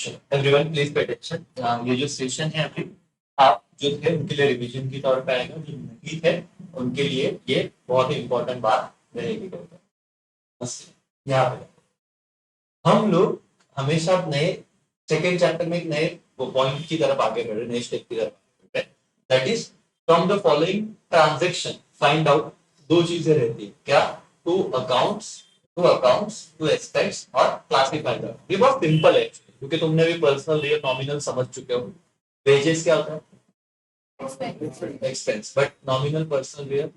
Everyone please pay attention. ये जो session है अभी आप जो थे उनके लिए रिवीजन की तौर पे आएगा, जो नहीं थे उनके लिए ये बहुत ही इंपॉर्टेंट बात रहेगी। बस यहाँ पे हम लोग हमेशा नए सेकेंड चैप्टर में एक नए पॉइंट की तरफ आगे बढ़ रहे, नए स्टेप की तरफ आगे बढ़ रहे। That is from the following transaction find out. दो चीजें रहती है क्या? टू अकाउंट्स टू एस्पेक्ट्स और क्लासिफाई द। ये बहुत सिंपल है क्योंकि तुमने भी पर्सनल रियल नॉमिनल समझ चुके हो। वेजेस क्या होता है? Expense. But nominal personal real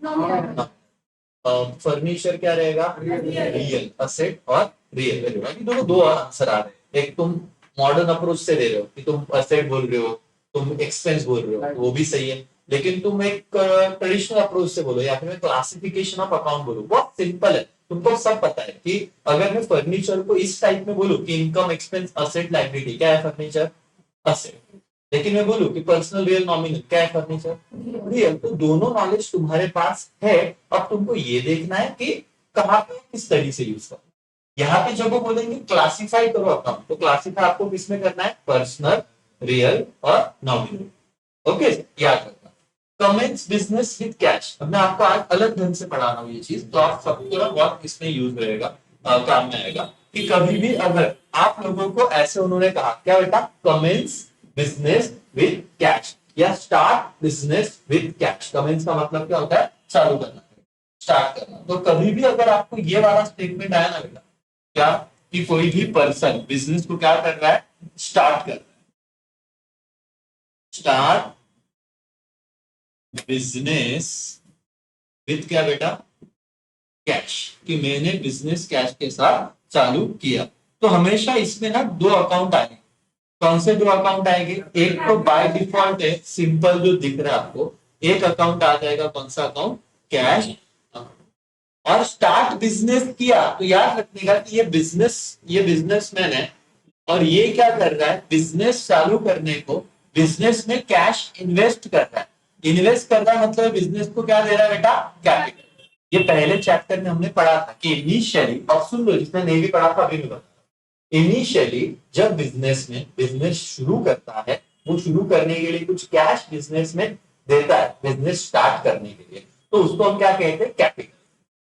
furniture क्या रहेगा? रियल असेट और रियल वैल्यू। दोनों दो आंसर आ रहे हैं। एक तुम मॉडर्न अप्रोच से दे रहे हो कि तुम असेट बोल रहे हो, तुम एक्सपेंस बोल रहे हो, वो भी सही है। लेकिन तुम एक ट्रेडिशनल अप्रोच से बोलो या फिर क्लासिफिकेशन ऑफ अकाउंट बोलो, बहुत सिंपल है। तुमको सब पता है कि अगर मैं फर्नीचर को इस टाइप में बोलूं कि इनकम एक्सपेंस असेट लायबिलिटी, क्या है फर्नीचर? असेट। लेकिन मैं बोलूं कि पर्सनल रियल नॉमिनल, क्या है फर्नीचर? रियल। तो दोनों नॉलेज तुम्हारे पास है। अब तुमको ये देखना है कि कहां पे किस तरीके से यूज करना। यहाँ पे जब वो बोलेंगे क्लासिफाई करो अकाउंट, तो क्लासिफाई आपको किसमें करना है? पर्सनल, रियल और नॉमिनल। ओके, याद रखना। Commence business with cash. अब मैं आपको आज अलग ढंग से पढ़ा रहा हूँ ये चीज, तो आप सबको ना बहुत इसमें यूज रहेगा, काम में आएगा। कि कभी भी अगर आप लोगों को ऐसे उन्होंने कहा क्या बेटा? कमेंस बिजनेस विद कैश या start business with cash. Commence का मतलब क्या होता है? चालू करना, स्टार्ट करना। तो कभी भी अगर आपको ये वाला स्टेटमेंट आया ना बेटा, क्या कि कोई भी पर्सन बिजनेस को क्या कर रहा है? स्टार्ट कर रहा है। स्टार्ट बिजनेस विद क्या बेटा? कैश। कि मैंने बिजनेस कैश के साथ चालू किया। तो हमेशा इसमें ना दो अकाउंट आएंगे। कौन से दो अकाउंट आएंगे? एक तो बाय डिफॉल्ट है, सिंपल जो दिख रहा है आपको, एक अकाउंट आ जाएगा। कौन सा अकाउंट? कैश। और स्टार्ट बिजनेस किया तो याद रखिएगा कि ये बिजनेसमैन है और ये क्या कर रहा है? बिजनेस चालू करने को बिजनेस में कैश इन्वेस्ट कर रहा है। इन्वेस्ट कर रहा है मतलब बिजनेस को क्या दे रहा है बेटा? कैपिटल। ये पहले चैप्टर में हमने पढ़ा था कि इनिशियली, और सुन लो जिसने नहीं भी पढ़ा था अभी भी बता, इनिशियली जब बिजनेस में बिजनेस शुरू करता है, वो शुरू करने के लिए कुछ कैश बिजनेस में देता है बिजनेस स्टार्ट करने के लिए, तो उसको हम क्या कहते हैं? कैपिटल।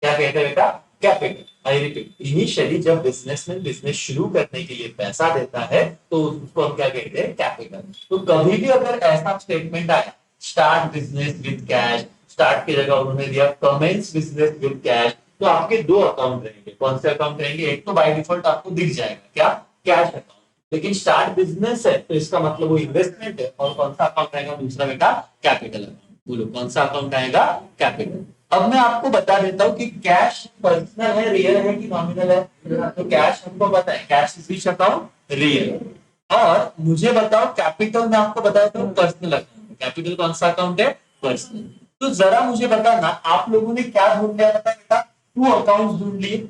क्या कहते हैं बेटा? कैपिटल। आई रिपीट, इनिशियली जब बिजनेसमैन बिजनेस शुरू करने के लिए पैसा देता है तो उसको हम क्या कहते हैं? कैपिटल। तो कभी भी अगर ऐसा स्टेटमेंट आया, start business with cash, start की जगह उन्होंने दिया कमेंस बिजनेस विद कैश, तो आपके दो अकाउंट रहेंगे। कौन से अकाउंट रहेंगे? एक तो बाय डिफॉल्ट आपको दिख जाएगा, क्या? Cash account. लेकिन स्टार्ट बिजनेस है तो इसका मतलब वो इन्वेस्टमेंट है। और कौन सा अकाउंट रहेगा दूसरा बेटा? Capital account. बोलो कौन सा अकाउंट आएगा? कैपिटल। अब मैं आपको बता देता हूँ कि कैश पर्सनल है, रियल है कि नॉमिनल है? तो कैश हमको पता है, cash is which account? Real. और मुझे बताओ कैपिटल, मैं आपको बता देता हूँ पर्सनल अकाउंट। कैपिटल कौन सा अकाउंट है? पर्सनल। तो जरा मुझे बताना, आप लोगों ने क्या ढूंढ लिया था बेटा? टू अकाउंट ढूंढ लिए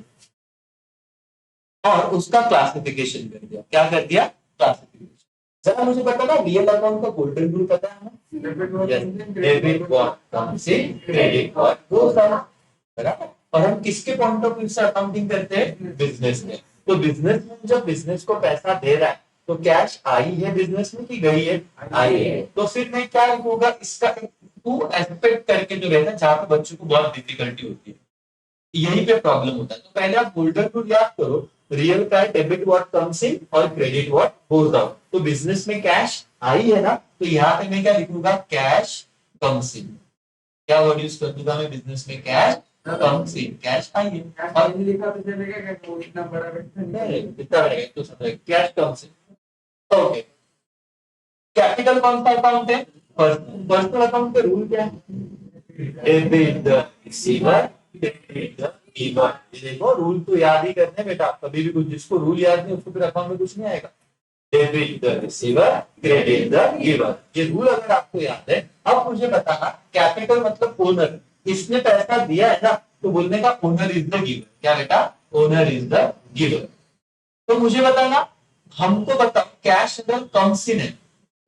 और उसका क्लासिफिकेशन कर दिया। क्या कर दिया? क्लासिफिकेशन। जरा मुझे बताना, रियल अकाउंट का गोल्डन रूल पता है हमें? Debit what comes in, credit what goes out. बराबर। और हम किसके पॉइंट ऑफ व्यू से अकाउंटिंग करते हैं? बिजनेस में। तो बिजनेस में जब बिजनेस को पैसा दे रहा है तो कैश आई है बिजनेस में कि गई है? आई है। तो फिर मैं क्या होगा, इसका टू एस्पेक्ट करके जो रहता है, जहां पे बच्चों को बहुत डिफिकल्टी होती है, यहीं पे प्रॉब्लम होता है। तो पहले आप गोल्डन रूल याद करो। रियल का है डेबिट व्हाट कम्स इन और क्रेडिट व्हाट गोज आउट। तो बिजनेस में कैश आई है ना, तो यहाँ पे मैं क्या लिखूंगा? कैश कम्स इन। क्या वर्ड यूज कर दूंगा मैं बिजनेस में? Cash comes in, cash I है। और लिखा तो चलेगा कि इतना बड़ा कितना रहेगा तो समझ, कैश कम्स इन। ओके। कैपिटल कौन सा अकाउंट है? पर्सनल अकाउंट का रूल क्या है? Debit the receiver, credit the giver. ये देखो रूल तो याद ही करने बेटा, कभी भी कुछ जिसको रूल याद नहीं उसको फिर अकाउंट में कुछ नहीं आएगा। Debit the receiver, credit the giver. ये रूल अगर आपको याद है। अब मुझे बताना, कैपिटल मतलब ओनर, इसने पैसा दिया है ना, तो बोलने का ओनर इज द गिवर। क्या बेटा? Owner is the giver. तो मुझे बताना, हमको बताओ कैश अगर कम्स इन है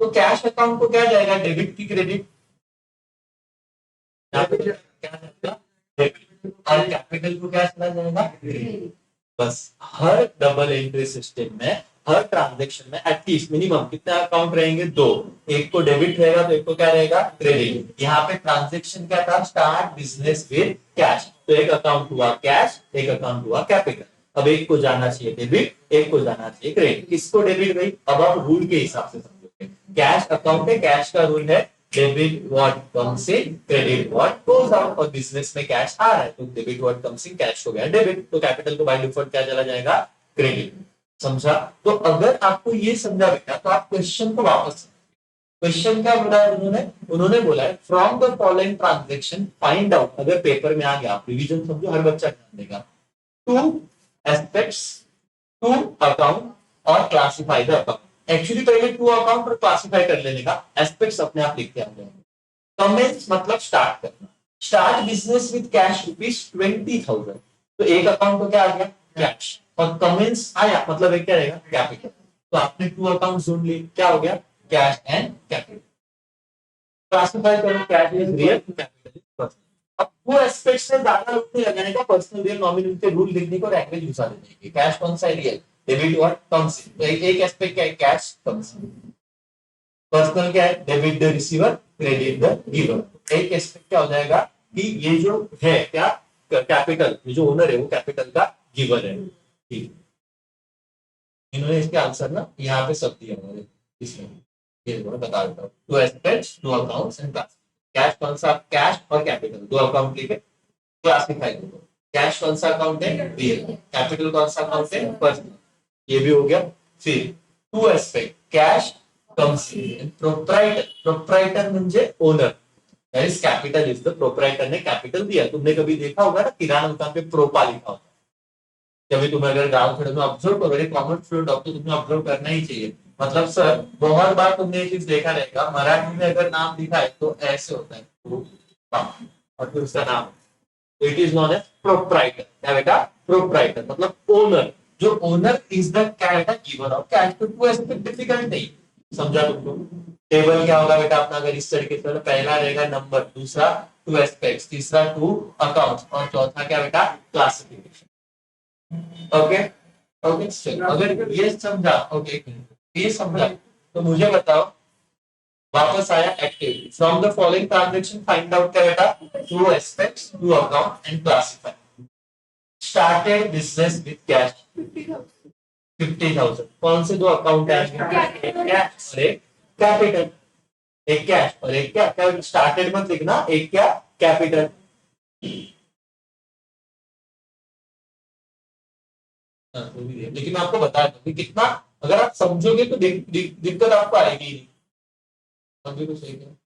तो कैश अकाउंट को क्या जाएगा? डेबिट की क्रेडिट? क्या जाएगा? डेबिट। और कैपिटल को क्या चला जाएगा? बस हर डबल एंट्री सिस्टम में हर ट्रांजेक्शन में एटलीस्ट मिनिमम कितने अकाउंट रहेंगे? 2। एक को डेबिट रहेगा तो एक को क्या रहेगा? क्रेडिट। यहाँ पे ट्रांजेक्शन क्या था? Start business with cash. तो एक अकाउंट हुआ कैश, एक अकाउंट हुआ कैपिटल। अब एक को जाना चाहिए डेबिट, एक को जाना चाहिए क्रेडिट। किसको डेबिट गई? अब आप रूल के हिसाब से समझोगे। कैश अकाउंट है, कैश का रूल है debit what comes in, credit what goes out. और बिजनेस में कैश आ रहा है तो debit what comes in, cash हो गया डेबिट, तो कैपिटल को बाय डिफॉल्ट क्या चला जाएगा? क्रेडिट। समझा? तो अगर आपको ये समझा बेटा तो आप क्वेश्चन को वापस, क्वेश्चन क्या बोला है उन्होंने बोला है from the following transaction find out. अगर पेपर में आ गया, रिवीजन समझो, हर बच्चा ध्यान देगा। टू एस्पेक्ट्स, टू अकाउंट और क्लासिफाई द अकाउंट। एक्चुअली पहले टू अकाउंट और क्लासिफाई कर लेने का, एस्पेक्ट्स अपने आप लिखते हैं। कमेंस मतलब स्टार्ट करना। Start business with cash ₹20,000। तो एक अकाउंट को क्या आ गया? कैश। और कमेंस आया मतलब एक क्या रहेगा? कैपिटल। तो आपने टू अकाउंट ढूंढ लिए, क्या हो गया? Cash and capital. क्लासिफाई करो, cash is real, capital is personal. अब वो एस्पेक्ट से ज्यादा रुपये लगाने का, पर्सनल रियल नॉमिनल के रूल लिखने को, लैंग्वेज घुसा देने की। कैश कौन सा है? रियल। डेबिट और कम्स इन। तो एक एस्पेक्ट क्या है? कैश कम्स इन। पर्सनल क्या है? Debit the receiver, credit the giver. एक एस्पेक्ट क्या हो जाएगा कि ये जो है क्या? कैपिटल, ये जो ओनर है वो कैपिटल का गिवर है। ठीक, इन्होंने इसके आंसर ना यहाँ पे सब दिया हमारे इसमें, ये बता देता हूँ। Two aspects, two accounts and class. Cash कौन सा? कैश और कैपिटल दो अकाउंट लेके क्लासिफाई करो। कैश कौन सा अकाउंट है? रियल। कैपिटल कौन सा अकाउंट है? पर्सनल। ये भी हो गया। फिर two aspect, cash comes in, proprietor, proprietor म्हणजे owner, is capital is the, proprietor ने कैपिटल दिया। तुमने कभी देखा होगा ना किराना दुकान पे प्रोपा लिखा होता है। कभी तुम्हें अगर गांव खड़े में ऑब्जर्व करो, एक कॉमन स्टूडेंट हो तो तुम्हें ऑब्जर्व करना ही चाहिए। मतलब सर बहुत बार तुमने ये चीज देखा रहेगा, मराठी में अगर नाम लिखा है तो ऐसे होता है प्रोपा, और फिर उसका नाम, it is known as proprietor. क्या बेटा? प्रोप्राइटर मतलब ओनर। जो ओनर इज द क्या गिवर ऑफ कैश। तो टू एस्पेक्ट डिफिकल्ट नहीं, समझा तुमको? टेबल क्या होगा बेटा अपना? अगर इस तरीके से, पहला रहेगा नंबर, दूसरा टू एस्पेक्ट्स, तीसरा टू अकाउंट्स, और चौथा क्या बेटा? क्लासिफिकेशन। ओके ओके, अगर ये समझा, ओके ये समझा तो मुझे बताओ, वापस आया active. From the following transaction find out क्या बेटा? Two aspects, two account and classify. Started business with cash 50,000। कौन से दो अकाउंट है? एक कैश और एक कैपिटल। एक कैश और एक क्या? स्टार्टेड मत लिखना, एक क्या? कैपिटल। लेकिन मैं आपको बता दूं कि कितना, अगर आप समझोगे तो दिक्कत आपको आएगी ही नहीं। समझे तो सही है।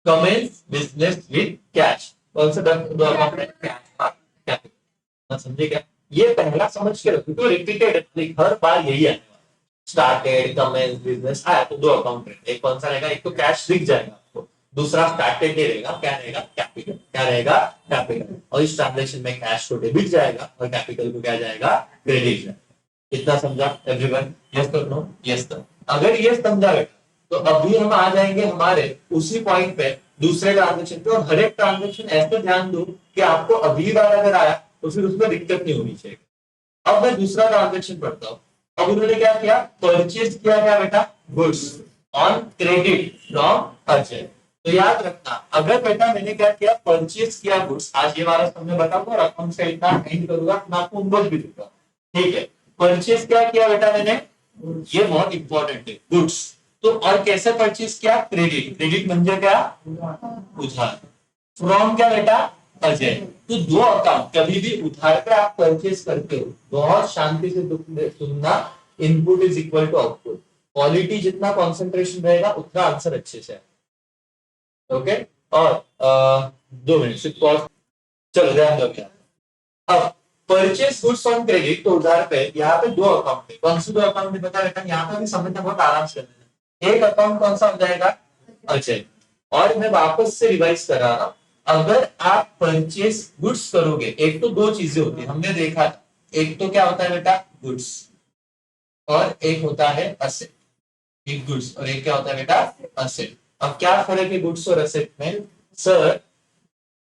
Commence business with cash. कौन सा दो अकाउंट है? कैश और कैपिटल। समझे क्या? ये पहला समझ के रखो, तो रिपीटेड हर बार यही आने वाला। स्टार्टेड, कमेंस, बिजनेस आया तो दो अकाउंट रहेगा। एक कौन सा रहेगा? एक तो कैश दिख जाएगा आपको, दूसरा स्टार्टेड नहीं रहेगा। क्या रहेगा? कैपिटल। क्या रहेगा? कैपिटल। और इस ट्रांजेक्शन में कैश को डेबिट जाएगा और कैपिटल को क्या जाएगा? क्रेडिट जाएगा। इतना समझा एवरीवन? यस तो नो? यस तो। अगर ये समझा बेटा तो अभी हम आ जाएंगे हमारे उसी पॉइंट पे, दूसरे ट्रांजेक्शन पे। और हर एक ट्रांजेक्शन ऐसे ध्यान दो कि आपको अगली बार अगर आया तो फिर उसमें दिक्कत नहीं होनी चाहिए। अब मैं दूसरा ट्रांजेक्शन पढ़ता हूँ। अब उन्होंने क्या किया? परचेज किया क्या बेटा? Goods on credit from Ajay. तो याद रखना, अगर बेटा मैंने क्या किया? परचेज किया गुड्स, आज ये वाला मैं बताऊंगा और अकाउंट का इतना एंड करूंगा, मैं आपको होमवर्क भी दूंगा। ठीक है, परचेज क्या किया बेटा मैंने? ये बहुत इंपॉर्टेंट है, गुड्स। तो और कैसे परचेज किया? क्रेडिट। क्रेडिट म्हणजे क्या? उधार। फ्रॉम क्या बेटा? अजय। तो दो अकाउंट कभी भी उधार पे आप परचेज करते हो, बहुत शांति से सुनना। Input is equal to output. Quality जितना कॉन्सेंट्रेशन रहेगा उतना आंसर अच्छे से। ओके, और 2 मिनट से पॉज। चलो ध्यान दो। अब परचेस गुड्स ऑन क्रेडिट, तो उधार पे यहाँ पे दो अकाउंट है। कौन से दो अकाउंट है बता बेटा? यहाँ पे भी समझना बहुत आराम से करना है। एक अकाउंट कौन सा हो जाएगा? अजय। और मैं वापस से रिवाइज कर रहा हूं, अगर आप परचेस गुड्स करोगे, एक तो दो चीजें होती है, हमने देखा था। एक तो क्या होता है बेटा? गुड्स, और एक होता है असेट। एक गुड्स और एक क्या होता है बेटा? असेट। अब क्या फर्क है गुड्स और असेट में? सर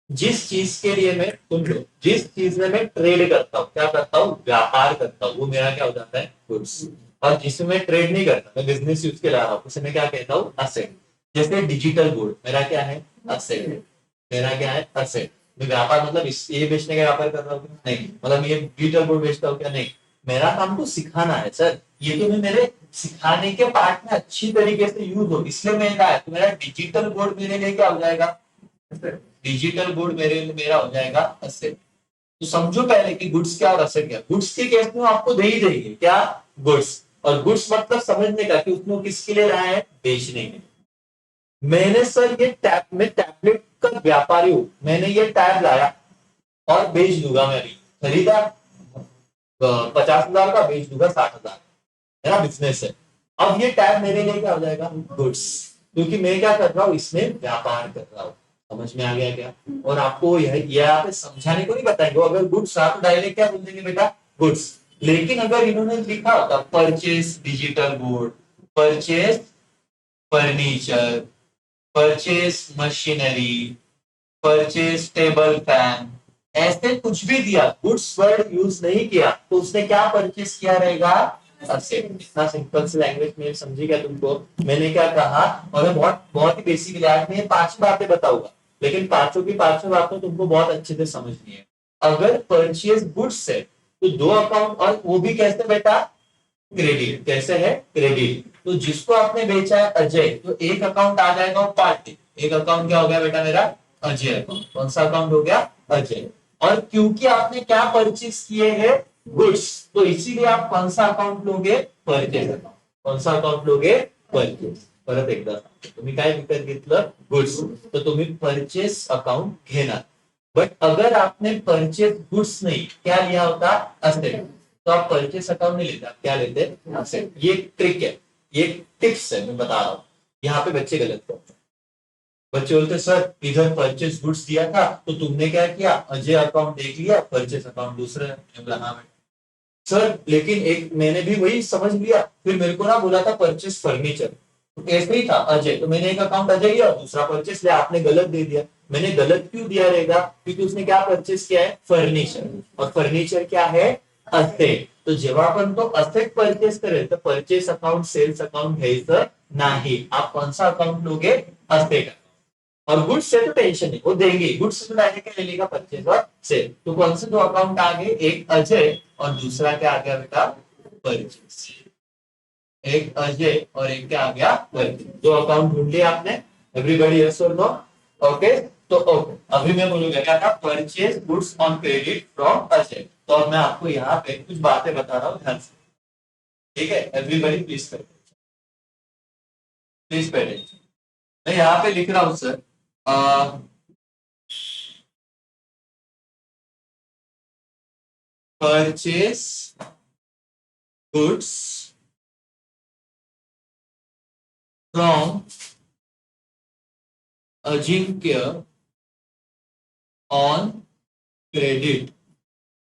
जिस चीज के लिए मैं, सुन लो, जिस चीज में मैं ट्रेड करता हूँ, क्या करता हूँ, व्यापार करता हूँ, वो मेरा क्या हो जाता है, गुड्स। और जिसमें मैं ट्रेड नहीं करता, मैं बिजनेस यूज के ला रहा हूँ, उसे मैं क्या कहता हूँ, असेट। जैसे डिजिटल गुड मेरा क्या है, असेट। मेरा क्या है, असेट। मैं व्यापार मतलब ये बेचने का व्यापार कर रहा हूँ क्या? नहीं। मतलब ये डिजिटल गुड बेचता हूँ क्या? नहीं। मेरा काम तो सिखाना है सर, ये तो मैं मेरे सिखाने के पार्ट में अच्छी तरीके से यूज हो, इसलिए मैं लाया। तो मेरा डिजिटल गुड मेरे लिए क्या हो जाएगा, डिजिटल गुड मेरा हो जाएगा असेट। तो समझो पहले कि गुड्स क्या और असेट क्या। गुड्स के केस में आपको दे ही देंगे क्या, गुड्स। और गुड्स मतलब समझने का कि उसको किसके लिए लाया है, बेचने के। मैंने सर ये टैब में टैबलेट का व्यापारी हूं, मैंने ये टैब लाया और बेच दूंगा। मैं अभी खरीदा 50,000 का, बेच दूंगा 60,000, मेरा बिजनेस है। अब ये टैब मेरे लिए क्या हो जाएगा, गुड्स। क्योंकि मैं क्या कर रहा हूँ, इसमें व्यापार कर रहा हूँ। समझ में आ गया क्या? और आपको यह यहाँ पे समझाने को नहीं बताएंगे। अगर गुड्स रहा तो डायरेक्ट क्या बोल देंगे बेटा, गुड्स। लेकिन अगर इन्होंने लिखा होता purchase digital good, purchase furniture, purchase machinery, purchase table fan, ऐसे कुछ भी दिया, गुड्स वर्ड यूज नहीं किया, तो उसने क्या परचेज किया रहेगा, असेट। इतना सिंपल से लैंग्वेज में समझी क्या तुमको? मैंने क्या कहा, और मैं बहुत बहुत ही बेसिक इलाज में 5 बातें बताऊंगा, लेकिन पांचों की पांचों बातों तुमको बहुत अच्छे से समझनी है। अगर परचेज गुड्स है तो 2 अकाउंट, और वो भी कैसे बेटा, क्रेडिट। कैसे है, क्रेडिट। तो जिसको आपने बेचा है अजय, तो एक अकाउंट आ जाएगा वो पार्टी। एक अकाउंट क्या हो गया बेटा मेरा, अजय अकाउंट। कौन सा अकाउंट हो गया, अजय। और क्योंकि आपने क्या परचेज किए हैं, गुड्स, तो इसीलिए आप कौन सा अकाउंट लोगे, परचेज अकाउंट। कौन सा अकाउंट लोगे, परचेज। परत एकदा तुम्ही काय विकत घेतलं, गुड्स, तो तुम्ही परचेज अकाउंट घेणार। बट अगर आपने परचेज गुड्स नहीं, क्या लिया होता, असेट, तो आप परचेस अकाउंट नहीं लेते, आप क्या लेते हैं, असेट। ये ट्रिक है, ये टिप्स है, मैं बता रहा हूं। यहाँ पे बच्चे गलत करते हैं। बच्चे बोलते सर इधर परचेस गुड्स दिया था, तो तुमने क्या किया, अजय अकाउंट देख लिया, परचेस अकाउंट दूसरा है। मैंने बोला हाँ सर, लेकिन एक मैंने भी वही समझ लिया, फिर मेरे को ना बोला था परचेस फर्नीचर, तो ऐसे ही था अजय, तो मैंने एक अकाउंट अजय लिया और दूसरा परचेस लिया। आपने गलत दे दिया। मैंने गलत क्यों दिया रहेगा, क्योंकि उसने क्या परचेस किया है, फर्नीचर। और फर्नीचर क्या है, असेट। तो जेव्हा आपण तो असेट परचेस करेल तर परचेस अकाउंट सेल्स अकाउंट घ्यायचं नाही। आप कौन सा अकाउंट लोगे, असेट। और गुड्स से तो टेंशन नहीं, वो देंगे। गुड्स से तो डायरेक्ट क्या ले लेगा, परचेज और सेल। तो कौन से 2 अकाउंट आ गए, एक अजय और दूसरा क्या आ गया बेटा, परचेज। एक अजय और एक क्या आ गया, परचेज। 2 अकाउंट ढूंढ लिया आपने। एवरीबॉडी यस और नो, ओके। तो ओके, अभी मैं बोलूंगा क्या था, purchase goods on credit from Ajay. तो अब मैं आपको यहाँ पे कुछ बातें बता रहा हूँ, ध्यान से, ठीक है। Everybody please pay attention. मैं यहाँ पे लिख रहा हूँ sir, purchase goods from Ajinkya on credit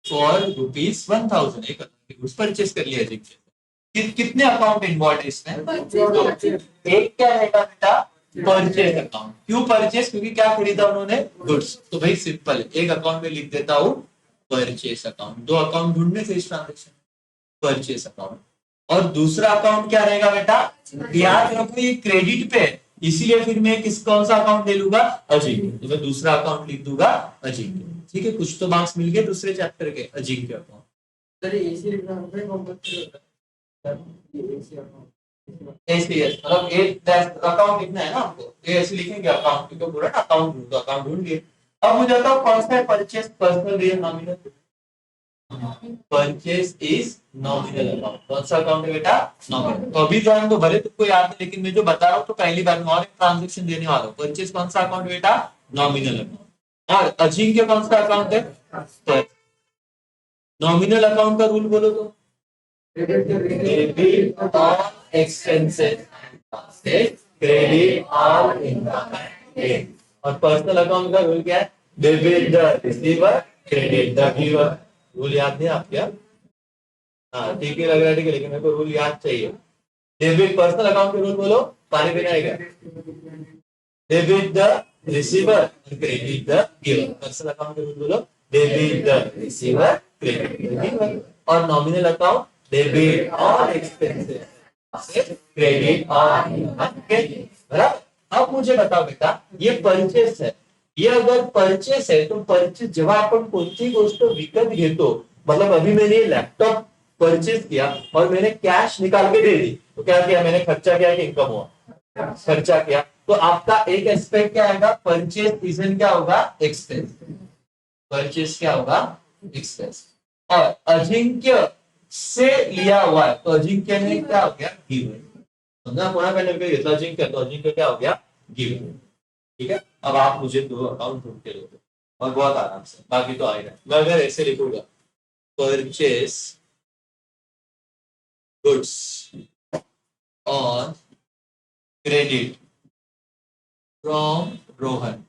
for ₹1,000। एक गुड्स परचेस कर लिया अजिंक्य। कितने अकाउंट इन्वॉल्व है इसमें, दो। एक क्या रहेगा बेटा, परचेस अकाउंट। क्यों परचेस, क्योंकि क्या खरीदा उन्होंने, गुड्स। तो भाई सिंपल है, एक अकाउंट में लिख देता हूँ परचेस अकाउंट। 2 अकाउंट ढूंढने थे इस ट्रांजेक्शन, परचेस अकाउंट। और दूसरा अकाउंट क्या रहेगा बेटा, याद रखो ये क्रेडिट पे है, इसीलिए फिर मैं किस कौन सा अकाउंट ले लूंगा, अजिंक्य। तो मैं दूसरा अकाउंट लिख दूंगा अजिंक्य। ठीक है, कुछ तो मार्क्स मिल गए दूसरे चैप्टर के, अजिंक्य अकाउंट। सर ऐसे लिखना एसीएस, मतलब अकाउंट लिखना है ना आपको, ये ऐसे लिखेंगे अकाउंट, क्योंकि पूरा ना अकाउंट ढूंढो, अकाउंट ढूंढ लिए। अब मुझे बताओ कौन सा है purchase, personal real nominal. Purchase is nominal account. कौन सा अकाउंट है बेटा, नॉमिनल। तो अभी जान दो, भले तुमको याद है, लेकिन मैं जो बता रहा हूँ तो पहली बार में और एक ट्रांजेक्शन देने वाला हूँ। परचेस कौन सा अकाउंट बेटा, नॉमिनल अकाउंट। और अजिंक्य कौन सा अकाउंट है, नॉमिनल अकाउंट का रूल बोलो तो, debit all expenses, credit all income. और पर्सनल अकाउंट का रूल क्या है, debit the receiver, credit the giver. Rule याद नहीं आप क्या, हाँ ठीक है, लग रहा है ठीक है, लेकिन मेरे को रूल याद चाहिए। डेबिट पर्सनल अकाउंट के रूल बोलो, पानी पीना है क्या, debit the receiver, credit the giver. Personal account के बोलो debit the receiver, credit the giver. और nominal account debit all expenses, credit all बराबर। अब मुझे बताओ बेटा, ये परचेस है, ये अगर परचेस है तो परचेस जेव्हा आपण कोणती गोष्ट विकत घेतो, मतलब अभी मैंने लैपटॉप परचेस किया और मैंने कैश निकाल के दे दी, तो क्या किया मैंने, खर्चा किया कि इनकम हुआ, खर्चा किया। तो आपका एक एस्पेक्ट क्या आएगा, परचेस इजन क्या होगा, एक्सपेंस। परचेस क्या होगा, एक्सपेंस। और अजिंक्य से लिया हुआ है, तो अजिंक्य में क्या हो गया, गिवन। समझा, कोणाकडे घेतला अजिंक्य, तो अजिंक्य क्या हो गया, गिवन। ठीक है, अब आप मुझे दो अकाउंट ढूंढ के दो और बहुत आराम से, बाकी तो आएगा। मैं अगर ऐसे लिखूंगा, purchase goods on credit from Rohan,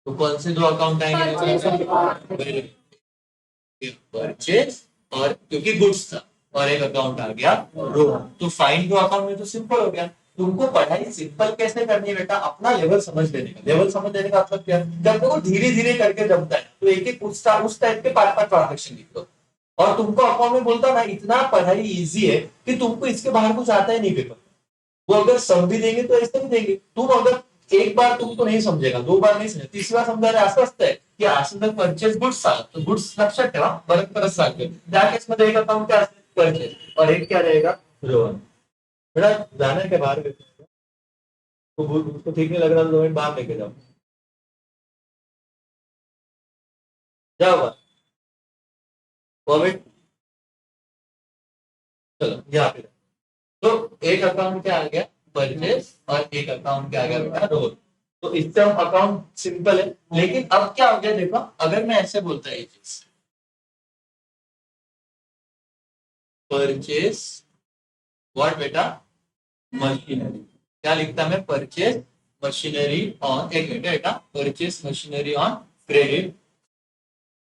तो कौन से दो अकाउंट आएंगे, परचेज और क्योंकि गुड्स था, और एक अकाउंट आ गया रोहन। तो फाइंड दो अकाउंट में तो सिंपल हो गया। तुमको पढ़ाई सिंपल कैसे करनी है बेटा, अपना लेवल समझ लेने का। लेवल समझ लेने का मतलब क्या, जब वो धीरे धीरे करके जमता है तो एक एक उस टाइप के 5-5 ट्रांजेक्शन लिख लो। और तुमको अकाउंट में बोलता ना, इतना पढ़ाई इजी है कि तुमको इसके बाहर कुछ आता ही नहीं पेपर। वो अगर सम भी देंगे तो ऐसे भी देंगे, तुम अगर एक बार तुमको नहीं समझेगा, दो बार नहीं समझेगा, तीसरी बार समजायला असं असतंय की असं जर परचेस गुड्स आला तो गुड्स लक्षात ठेवा, परत परत सांगते त्या केस मध्ये एक अकाउंट क्या असते, परचेस, और एक क्या रहेगा, लोन। बेटा जाना है क्या बाहर, तो उसको ठीक नहीं लग रहा तो 2 मिनट बाहर लेके जाओ, जाओ बाहर। चलो यहाँ पे, तो एक अकाउंट क्या आ गया, परचेस, और एक अकाउंट क्या आ गया बेटा, रोल। तो इससे हम अकाउंट सिंपल है। लेकिन अब क्या हो गया देखो, अगर मैं ऐसे बोलता है ये चीज, परचेस व्हाट बेटा, मशीनरी, क्या लिखता मैं, परचेस मशीनरी ऑन, एक मिनट बेटा, purchase machinery on credit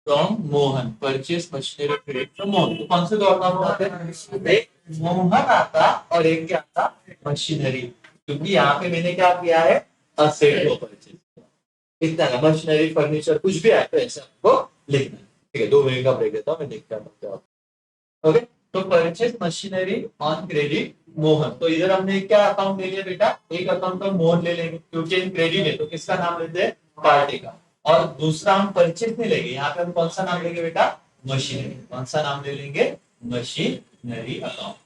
from Mohan, purchase machinery credit from Mohan. तो कौन से दो अकाउंट आते हैं, एक मोहन आता और एक क्या आता, मशीनरी। क्योंकि यहाँ पे मैंने क्या किया है, असेट को परचेस, इतना ना, मशीनरी फर्नीचर कुछ भी आए तो ऐसे आपको लिखना है। ठीक है, 2 मिनट का ब्रेक देता हूँ, मैं देखता हूँ। ओके, तो purchase machinery on credit Mohan. तो इधर हमने क्या अकाउंट ले लिया बेटा, एक अकाउंट तो मोहन ले लेंगे क्योंकि क्रेडिट है, तो किसका नाम लेते हैं, पार्टी का। और दूसरा हम परचेस नहीं लेंगे, यहाँ पे हम कौन सा नाम लेंगे बेटा, मशीनरी। कौन सा नाम ले लेंगे, मशीनरी अकाउंट।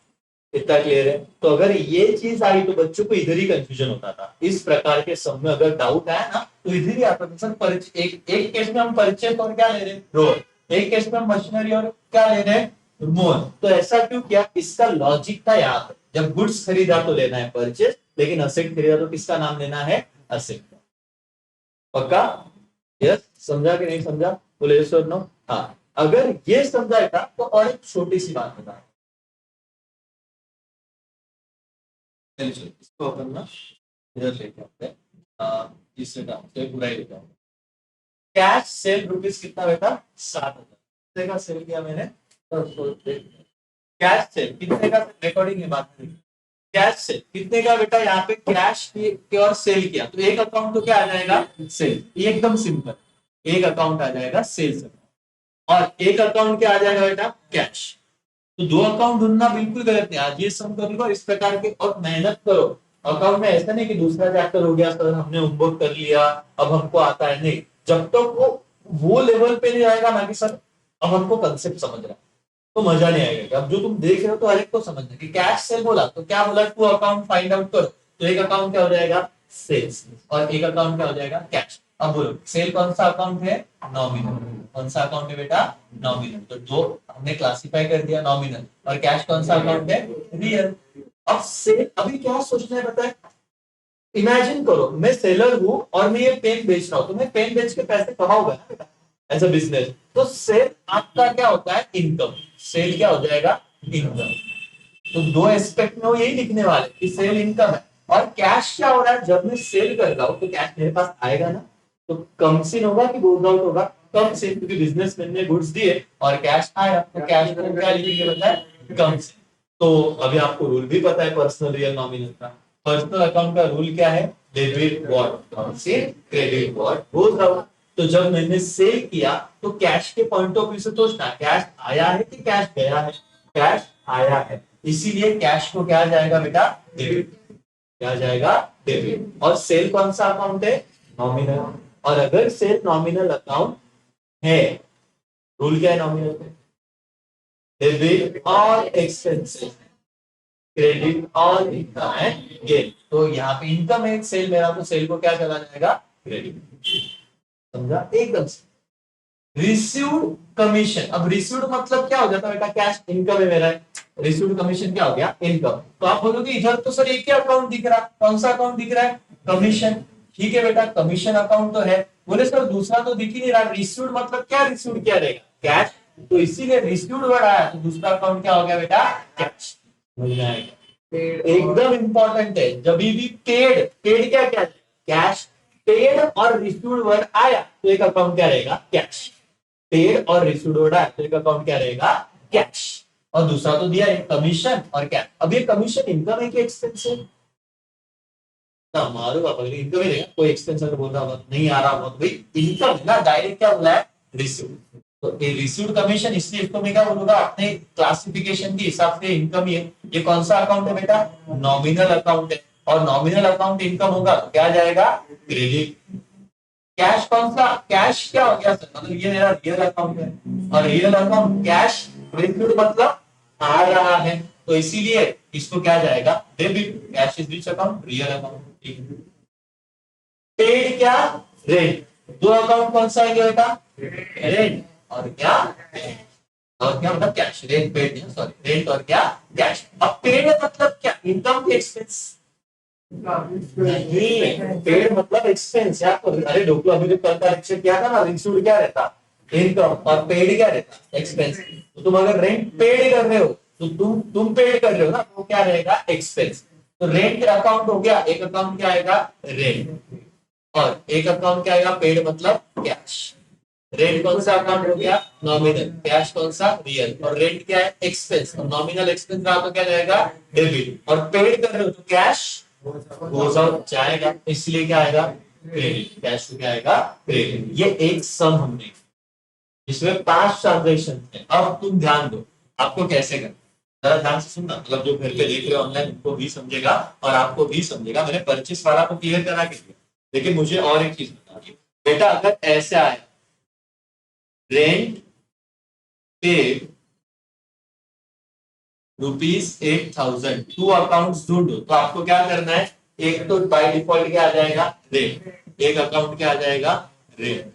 इतना क्लियर है। तो अगर ये चीज आई तो बच्चों को इधर ही कंफ्यूजन होता था। इस प्रकार के सब में अगर डाउट आया ना तो इधर ही आता था, सर एक केस में हम परचेस और क्या ले रहे हैं, रोल, एक केस में हम मशीनरी और क्या ले रहे हैं, मोहन। तो ऐसा क्यों किया, इसका लॉजिक था यहाँ पे, जब गुड्स खरीदा तो लेना है परचेस, लेकिन असेट खरीदा तो किसका नाम लेना है, असेट। पक्का, यस, समझा कि नहीं समझा, बोले यस और नो। हाँ, अगर ये समझा था तो और एक छोटी सी बात बता, इसको अपन ना इधर लेके आते हैं, इससे डाउन से पूरा ही लेके आऊंगा। कैश सेल रुपीज कितना बेटा, 7,000 का सेल किया मैंने। कैश सेल कितने का, रिकॉर्डिंग है बात नहीं, कैश सेल कितने का बेटा, यहाँ पे कैश की और सेल किया तो एक अकाउंट तो क्या आ जाएगा, सेल, ये एकदम सिंपल, एक अकाउंट आ जाएगा सेल्स, और एक अकाउंट क्या आ जाएगा बेटा, कैश। तो दो अकाउंट ढूंढना बिल्कुल गलत नहीं, आज ये सम कर लो इस प्रकार के और मेहनत करो। अकाउंट में ऐसा नहीं कि दूसरा चैप्टर हो गया सर हमने होमवर्क कर लिया अब हमको आता है, नहीं, जब तक वो लेवल पे नहीं आएगा ना कि सर अब हमको कंसेप्ट समझ रहा है तो मजा नहीं आएगा। अब जो तुम देख रहे हो तो हर एक को समझना कि कैश सेल बोला तो क्या बोला, टू अकाउंट फाइंड आउट करो, तो एक अकाउंट क्या हो जाएगा, सेल्स, और एक अकाउंट क्या हो जाएगा, कैश। अब बोलो सेल कौन सा अकाउंट है, नॉमिनल। कौन सा अकाउंट है बेटा, नॉमिनल। तो दो हमने क्लासिफाई कर दिया, नॉमिनल, और कैश कौन सा अकाउंट है, रियल। अब से अभी क्या सोचना है बताए, इमेजिन करो मैं सेलर हूं और मैं ये पेन बेच रहा हूं, तो मैं पेन बेच के पैसे कमाऊंगा ना बेटा, एज अ बिजनेस। तो सेल आपका क्या होता है, इनकम। सेल क्या हो जाएगा, इनकम। तो दो एस्पेक्ट में वो यही लिखने वाले कि सेल इनकम है। और कैश क्या हो रहा है, जब मैं सेल कर रहा हूं तो कैश मेरे पास आएगा ना, तो कम सीन होगा कि गोज आउट होगा, कम सीन, क्योंकि बिजनेसमैन ने गुड्स दिए और कैश आया, तो कैश को क्या लिखेंगे बताए, कम सीन। तो अभी आपको रूल भी पता है पर्सनल रियल नॉमिनल का। पर्सनल अकाउंट का रूल क्या है, डेबिट व्हाट से क्रेडिट व्हाट गोज आउट। तो जब मैंने सेल किया तो कैश के पॉइंट ऑफ व्यू से सोचना, कैश आया है कि कैश गया है? कैश आया है, इसीलिए कैश को क्या जाएगा बेटा? डेबिट। क्या जाएगा? डेबिट। और सेल कौन सा अकाउंट है? नॉमिनल। और अगर सेल नॉमिनल अकाउंट है, रूल क्या है नॉमिनल पे? Debit all expenses, credit all income and gain. तो यहाँ पे इनकम है सेल मेरा, तो सेल को क्या चला जाएगा? क्रेडिट। समझा एकदम से। रिसीव्ड कमीशन, अब रिसीव्ड मतलब क्या हो जाता है बेटा? कैश। इनकम है मेरा, रिसीव्ड कमीशन क्या हो गया? इनकम। तो आप बोलोगे इधर तो सर एक ही अकाउंट दिख रहा है, कौन सा अकाउंट दिख रहा है? कमीशन। ठीक है बेटा, कमीशन अकाउंट तो है। बोले सर दूसरा तो दिख ही नहीं रहा, रिसीव्ड मतलब क्या? रिसीव्ड क्या रहेगा? कैश। तो इसीलिए रिसीव्ड वर्ड आया, तो दूसरा अकाउंट क्या हो गया बेटा? कैश। मिल जाएगा। एकदम इंपॉर्टेंट है, जब भी पेड, पेड क्या क्या? कैश। पेड और रिसीव्ड वर्ड आया तो एक अकाउंट क्या रहेगा? कैश। पेड और रिसीव्ड वर्ड आया तो एक अकाउंट क्या रहेगा? कैश। और दूसरा तो दिया है कमीशन और कैश। अब ये कमीशन इनकम है कि एक्सपेंस है? ना मारो बाबा, इनकम ही रहेगा। कोई एक्सपेंस अगर बोल रहा होगा नहीं आ रहा होगा तो भाई इनकम है ना, डायरेक्ट क्या बोला है? रिसीव्ड। तो ये रिसीव्ड कमीशन, इसलिए इसको मैं क्या बोलूंगा? अपने क्लासिफिकेशन के हिसाब से इनकम ही है। ये कौन सा अकाउंट है बेटा? नॉमिनल अकाउंट है। और नॉमिनल अकाउंट इनकम होगा तो क्या जाएगा? क्रेडिट। कैश कौन सा? कैश क्या हो गया सर? मतलब ये मेरा रियल अकाउंट है, और रियल अकाउंट कैश रिसीव्ड मतलब आ रहा है, तो इसीलिए इसको क्या जाएगा? Debit. Cash is rich account, real account. Paid क्या? रेंट। दो अकाउंट कौन सा है बेटा? रेंट और क्या? और क्या मतलब? कैश। रेंट पेड नहीं, सॉरी, रेंट और क्या? कैश। अब पेड मतलब क्या? इनकम की एक्सपेंस नहीं, पेड मतलब एक्सपेंस। या तो अरे डोकू अभी जो कल का लेक्चर किया था ना, रिसीव्ड क्या रहता? इनकम। और पेड क्या रहता? एक्सपेंस। तो तुम अगर रेंट पेड कर रहे हो तो तुम पेड कर रहे हो ना, तो क्या रहेगा? एक्सपेंस। तो रेंट अकाउंट हो गया, एक अकाउंट क्या आएगा? रेंट। और एक अकाउंट क्या आएगा? पेड मतलब कैश। रेंट कौन सा अकाउंट हो गया? नॉमिनल। कैश कौन सा? रियल। और रेंट क्या है? एक्सपेंस। और नॉमिनल एक्सपेंस रहा तो क्या जाएगा? डेबिट। और पेड कर रहे हो तो कैश गोज आउट जाएगा, इसलिए क्या आएगा? क्रेडिट। कैश को क्या आएगा? क्रेडिट। ये एक सम हमने, इसमें 5 ट्रांजेक्शन है। अब तुम ध्यान दो आपको कैसे करना, जरा ध्यान से सुनना। मतलब जो घर पे देख रहे हो ऑनलाइन उनको भी समझेगा और आपको भी समझेगा। मैंने परचेस वाला को क्लियर करा के दिया, लेकिन मुझे और एक चीज बता दी बेटा। अगर ऐसे आया रेंट पेड ₹8,000, 2 अकाउंट ढूंढो, तो आपको क्या करना है? एक तो बाय डिफॉल्ट क्या आ जाएगा? रेंट। एक अकाउंट क्या आ जाएगा? रेंट।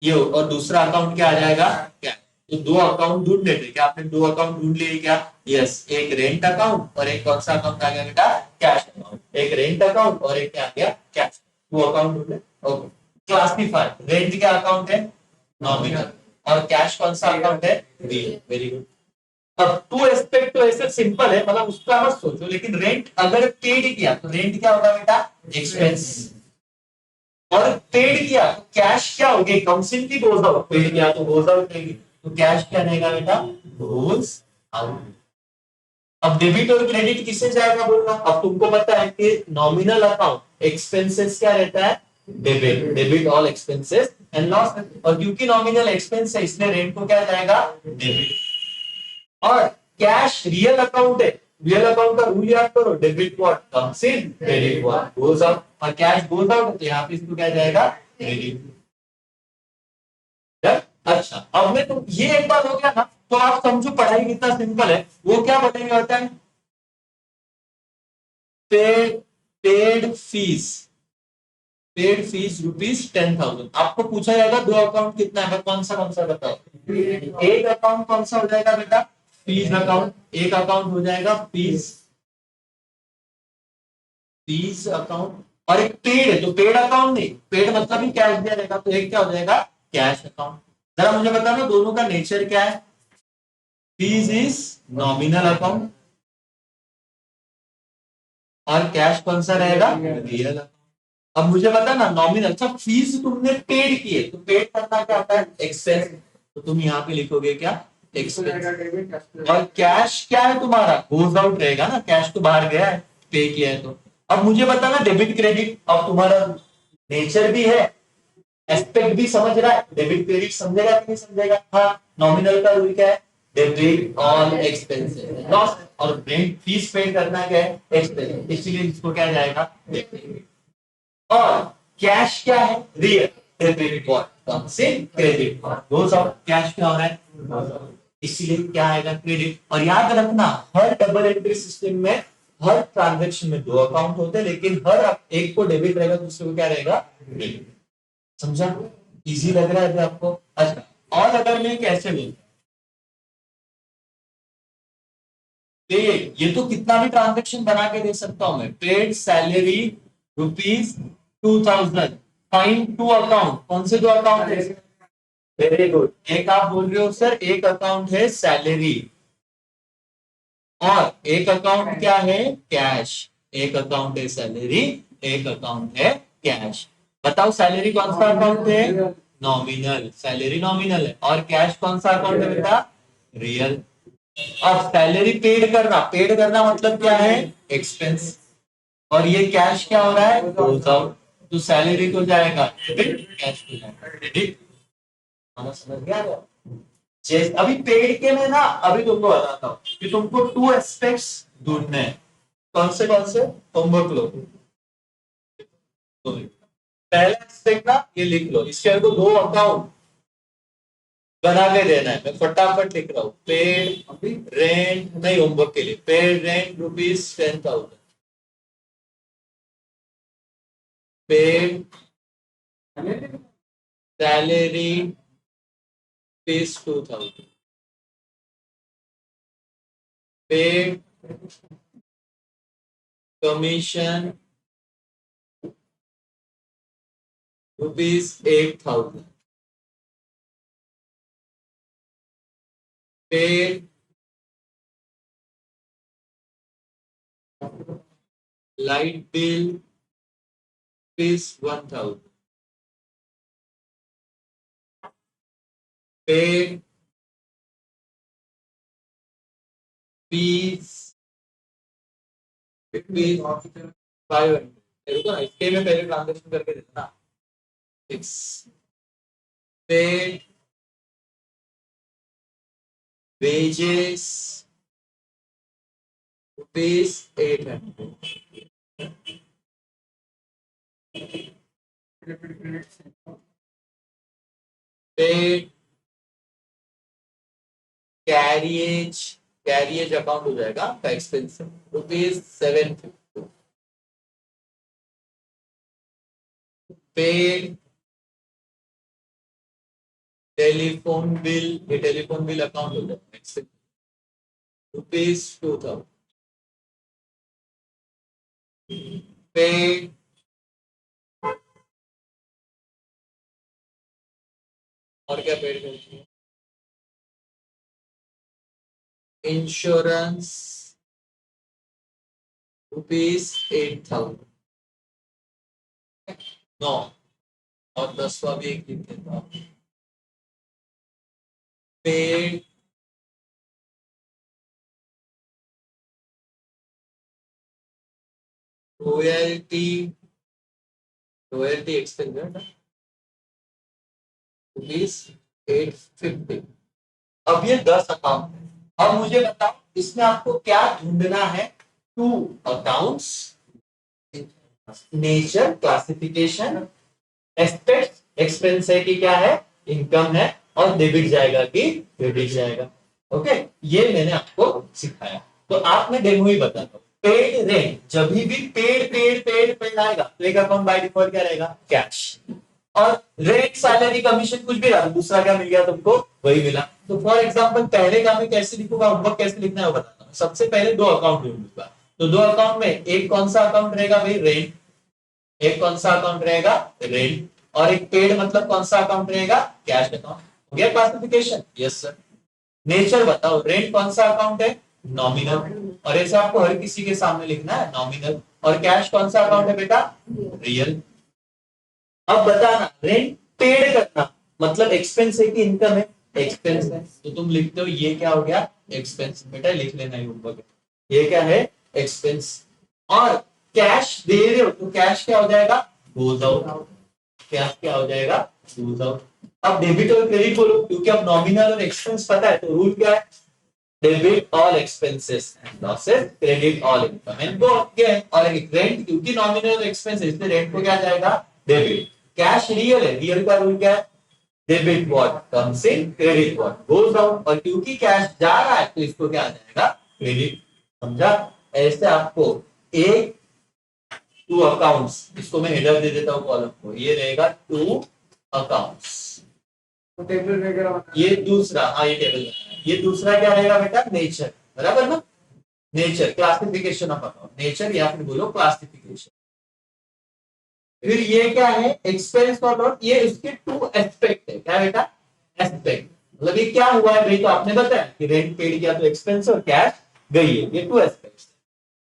ये और दूसरा अकाउंट क्या आ जाएगा? क्या? तो 2 अकाउंट ढूंढ लेते। क्या आपने 2 अकाउंट ढूंढ लिए क्या? यस। एक रेंट अकाउंट और एक कौन सा अकाउंट आ गया बेटा? Cash account. एक रेंट अकाउंट और एक क्या आ गया? कैश। 2 अकाउंट ढूंढे। ओके। क्लासिफाई, रेंट क्या अकाउंट है? नॉमिनल। और कैश कौन सा अकाउंट है? रियल। Very good. अब टू एस्पेक्ट तो ऐसे सिंपल है, मतलब उसका मत सोचो। लेकिन रेंट अगर पेड किया तो रेंट क्या होगा बेटा? एक्सपेंस। और पेड किया तो कैश क्या होगी? कम्स इन की गोज आउट। पेड किया तो गोज आउट रहेगी, तो कैश क्या रहेगा बेटा? Goes out. अब डेबिट और क्रेडिट किससे जाएगा बोलना। अब तुमको पता है कि नॉमिनल अकाउंट एक्सपेंसेस क्या रहता है? Debit. Debit all expenses and loss. और क्योंकि नॉमिनल एक्सपेंस है इसलिए रेंट को क्या जाएगा? डेबिट। और कैश रियल अकाउंट है, रियल अकाउंट का रूल याद करो। Debit what comes in, credit what goes out. और कैश गोज आउट तो यहाँ पे इसको क्या जाएगा? क्रेडिट। अच्छा, अब में तुम ये एक बार हो गया ना, तो आप समझो पढ़ाई कितना सिंपल है। वो क्या बोलेंगे होता है? Paid fees, paid fees ₹10,000। आपको पूछा जाएगा 2 अकाउंट कितना है, कौन सा बताओ। एक अकाउंट कौन सा हो जाएगा बेटा? Fees account. एक अकाउंट हो जाएगा फीस, फीस अकाउंट। और एक पेड है तो पेड अकाउंट नहीं, पेड मतलब ही कैश दिया जाएगा, तो एक क्या हो जाएगा? Cash account. जरा मुझे बताना दोनों का नेचर क्या है? फीस इज नॉमिनल अकाउंट और कैश कौन सा रहेगा? रियल। अब मुझे बता ना नॉमिनल। अच्छा, फीस तुमने पेड की है तो पेड करना क्या होता है? एक्सपेंस। तो तुम यहाँ पे लिखोगे क्या? एक्सपेंस। और कैश क्या है तुम्हारा? गोज आउट रहेगा ना, कैश तो बाहर गया है पे किया है तो। अब मुझे बताना डेबिट क्रेडिट, अब तुम्हारा नेचर भी है, एस्पेक्ट भी समझ रहा है, डेबिट क्रेडिट समझेगा कि नहीं समझेगा? हाँ, नॉमिनल का रूल क्या है? डेबिट ऑल एक्सपेंसेस लॉस, और रेंट फीस पे करना क्या है? एक्सपेंस, इसलिए इसको क्या जाएगा? डेबिट। और कैश क्या है? रियल डेबिट कौन से? क्रेडिट गोस आउट, कैश क्या हो रहा है? इसीलिए क्या आएगा? क्रेडिट। और याद रखना, हर डबल एंट्री सिस्टम में हर ट्रांजैक्शन में दो अकाउंट होते हैं, लेकिन हर एक को डेबिट रहेगा, दूसरे को क्या रहेगा? क्रेडिट। समझा? इजी लग रहा है अभी आपको? अच्छा, और अगर मैं कैसे बोलूं, ये तो कितना भी ट्रांजैक्शन बना के दे सकता हूं मैं। Paid salary ₹2000, find two account, कौन से दो अकाउंट है? वेरी गुड, एक आप बोल रहे हो सर एक अकाउंट है सैलरी, और एक अकाउंट क्या है? कैश। एक अकाउंट है सैलरी, एक अकाउंट है कैश। बताओ सैलरी कौन सा अकाउंट है? नॉमिनल, सैलरी नॉमिनल है। और कैश कौन सा अकाउंट है बेटा? रियल। अब सैलरी पेड करना मतलब क्या है? एक्सपेंस। और ये कैश क्या हो रहा है? Goes out. तो सैलरी को जाएगा डेबिट, कैश को जाएगा क्रेडिट। समझ गया? जैसे अभी पेड के में ना, अभी तुमको बताता हूँ कि तुमको टू एस्पेक्ट्स ढूंढने हैं। कौन से होमवर्क लो। तो पहला एस्पेक्ट ना ये लिख लो, इसके अंदर दो अकाउंट बना के देना है। मैं फटाफट लिख रहा हूँ। पेड रेंट, नहीं होमवर्क के लिए, paid rent ₹10,000, paid salary ₹2,000, paid commission ₹8,000, paid light bill ₹1,000, paid fees ₹500। रुको ना, इसके में पहले ट्रांजेक्शन करके देना ना। Six, paid wages ₹800, paid carriage, carriage account हो जाएगा आपका एक्सपेंस, ₹750, पेड टेलीफोन बिल, ये टेलीफोन बिल अकाउंट हो जाएगा एक्सपेंस, ₹2,000, पेड और क्या पेड करती है? इंश्योरेंस ₹8,000, 9, और 10वां भी एक लिख देता हूँ। पेड रॉयल्टी, रॉयल्टी एक्सपेंस है ना, ₹850। अब ये 10 अकाउंट है। अब मुझे बताओ इसमें आपको क्या ढूंढना है? Two accounts, nature, classification, aspect, expense है कि क्या है? इनकम है, और डेबिट जाएगा कि क्रेडिट जाएगा। ओके, ये मैंने आपको सिखाया। तो आप मैं डेमो ही बताता हूँ। पेड रेंट, जब भी पेड आएगा तो एक अकाउंट बाय डिफॉल्ट क्या रहेगा? कैश। और रेंट सैलरी कमीशन कुछ भी रहा, दूसरा क्या मिल गया तुमको? वही मिला। तो फॉर एग्जांपल पहले का मैं कैसे लिखूंगा, होमवर्क कैसे लिखना है वो बताता हूँ। सबसे पहले दो अकाउंट ढूंढूंगा, तो दो अकाउंट में एक कौन सा अकाउंट रहेगा भाई? रेंट। एक कौन सा अकाउंट रहेगा? रेंट। और एक पेड मतलब कौन सा अकाउंट रहेगा? Cash account. हो गया क्लासिफिकेशन? Yes sir. नेचर बताओ, रेंट कौन सा अकाउंट है? नॉमिनल। और ऐसे आपको हर किसी के सामने लिखना है, नॉमिनल। और कैश कौन सा अकाउंट है बेटा? रियल। अब बताना, रेंट पेड करना मतलब एक्सपेंस है कि इनकम है? एक्सपेंस है, तो तुम लिखते हो ये क्या हो गया? एक्सपेंस। बेटा लिख लेना ये ऊपर, ये क्या है? एक्सपेंस। और कैश दे रहे हो तो कैश क्या हो जाएगा, गोज आउट। कैश क्या हो जाएगा, गोज आउट। अब डेबिट और क्रेडिट बोलो, क्योंकि अब नॉमिनल और एक्सपेंस पता है तो रूल क्या है, debit all expenses and losses, credit all income and gain. और रेंट क्योंकि नॉमिनल एक्सपेंस है इसलिए रेंट को क्या जाएगा, डेबिट। कैश रियल है, रियल का रूल क्या है, debit what comes in, credit what goes out. और क्योंकि कैश जा रहा है तो इसको क्या आ जाएगा, क्रेडिट। समझा? ऐसे आपको एक टू अकाउंट्स, इसको मैं हेडर दे देता हूं कॉलम को, ये रहेगा टू अकाउंट्स। टेबल वगैरह ये दूसरा, हाँ ये टेबल, ये दूसरा क्या रहेगा बेटा, नेचर, बराबर ना, nature classification of account, nature या फिर बोलो क्लासिफिकेशन। फिर ये क्या है, एक्सपेंस और नोट, ये इसके टू एस्पेक्ट है, क्या बेटा, एस्पेक्ट। मतलब ये क्या हुआ है भाई, तो आपने बताया कि रेंट पेड किया तो एक्सपेंस और कैश गई है, ये टू एस्पेक्ट्स।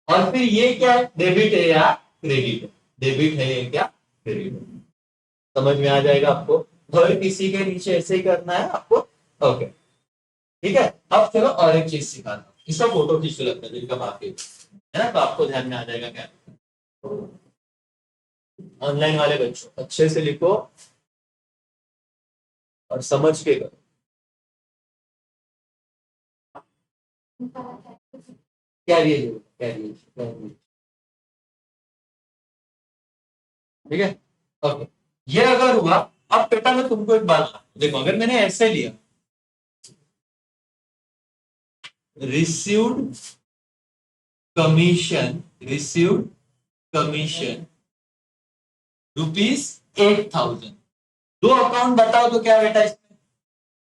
और फिर ये क्या है, डेबिट है या क्रेडिट है, डेबिट है या क्या क्रेडिट है। समझ में आ जाएगा आपको, हर किसी के नीचे ऐसे ही करना है आपको। ओके ठीक है, अब चलो और एक चीज सिखाता हूँ, इसका फोटो खींच लगता है जिनका बाकी है ना, तो आपको ध्यान में आ जाएगा क्या। ऑनलाइन वाले बच्चों अच्छे से लिखो और समझ के करो। कैरियर कैरियर, ठीक है। ओके, ये अगर हुआ, अब बेटा मैं तुमको एक बात देखो, अगर मैंने ऐसे लिया, रिसीव्ड कमीशन, रिसीव्ड कमीशन ₹8,000, दो अकाउंट बताओ तो क्या बेटा इसमें,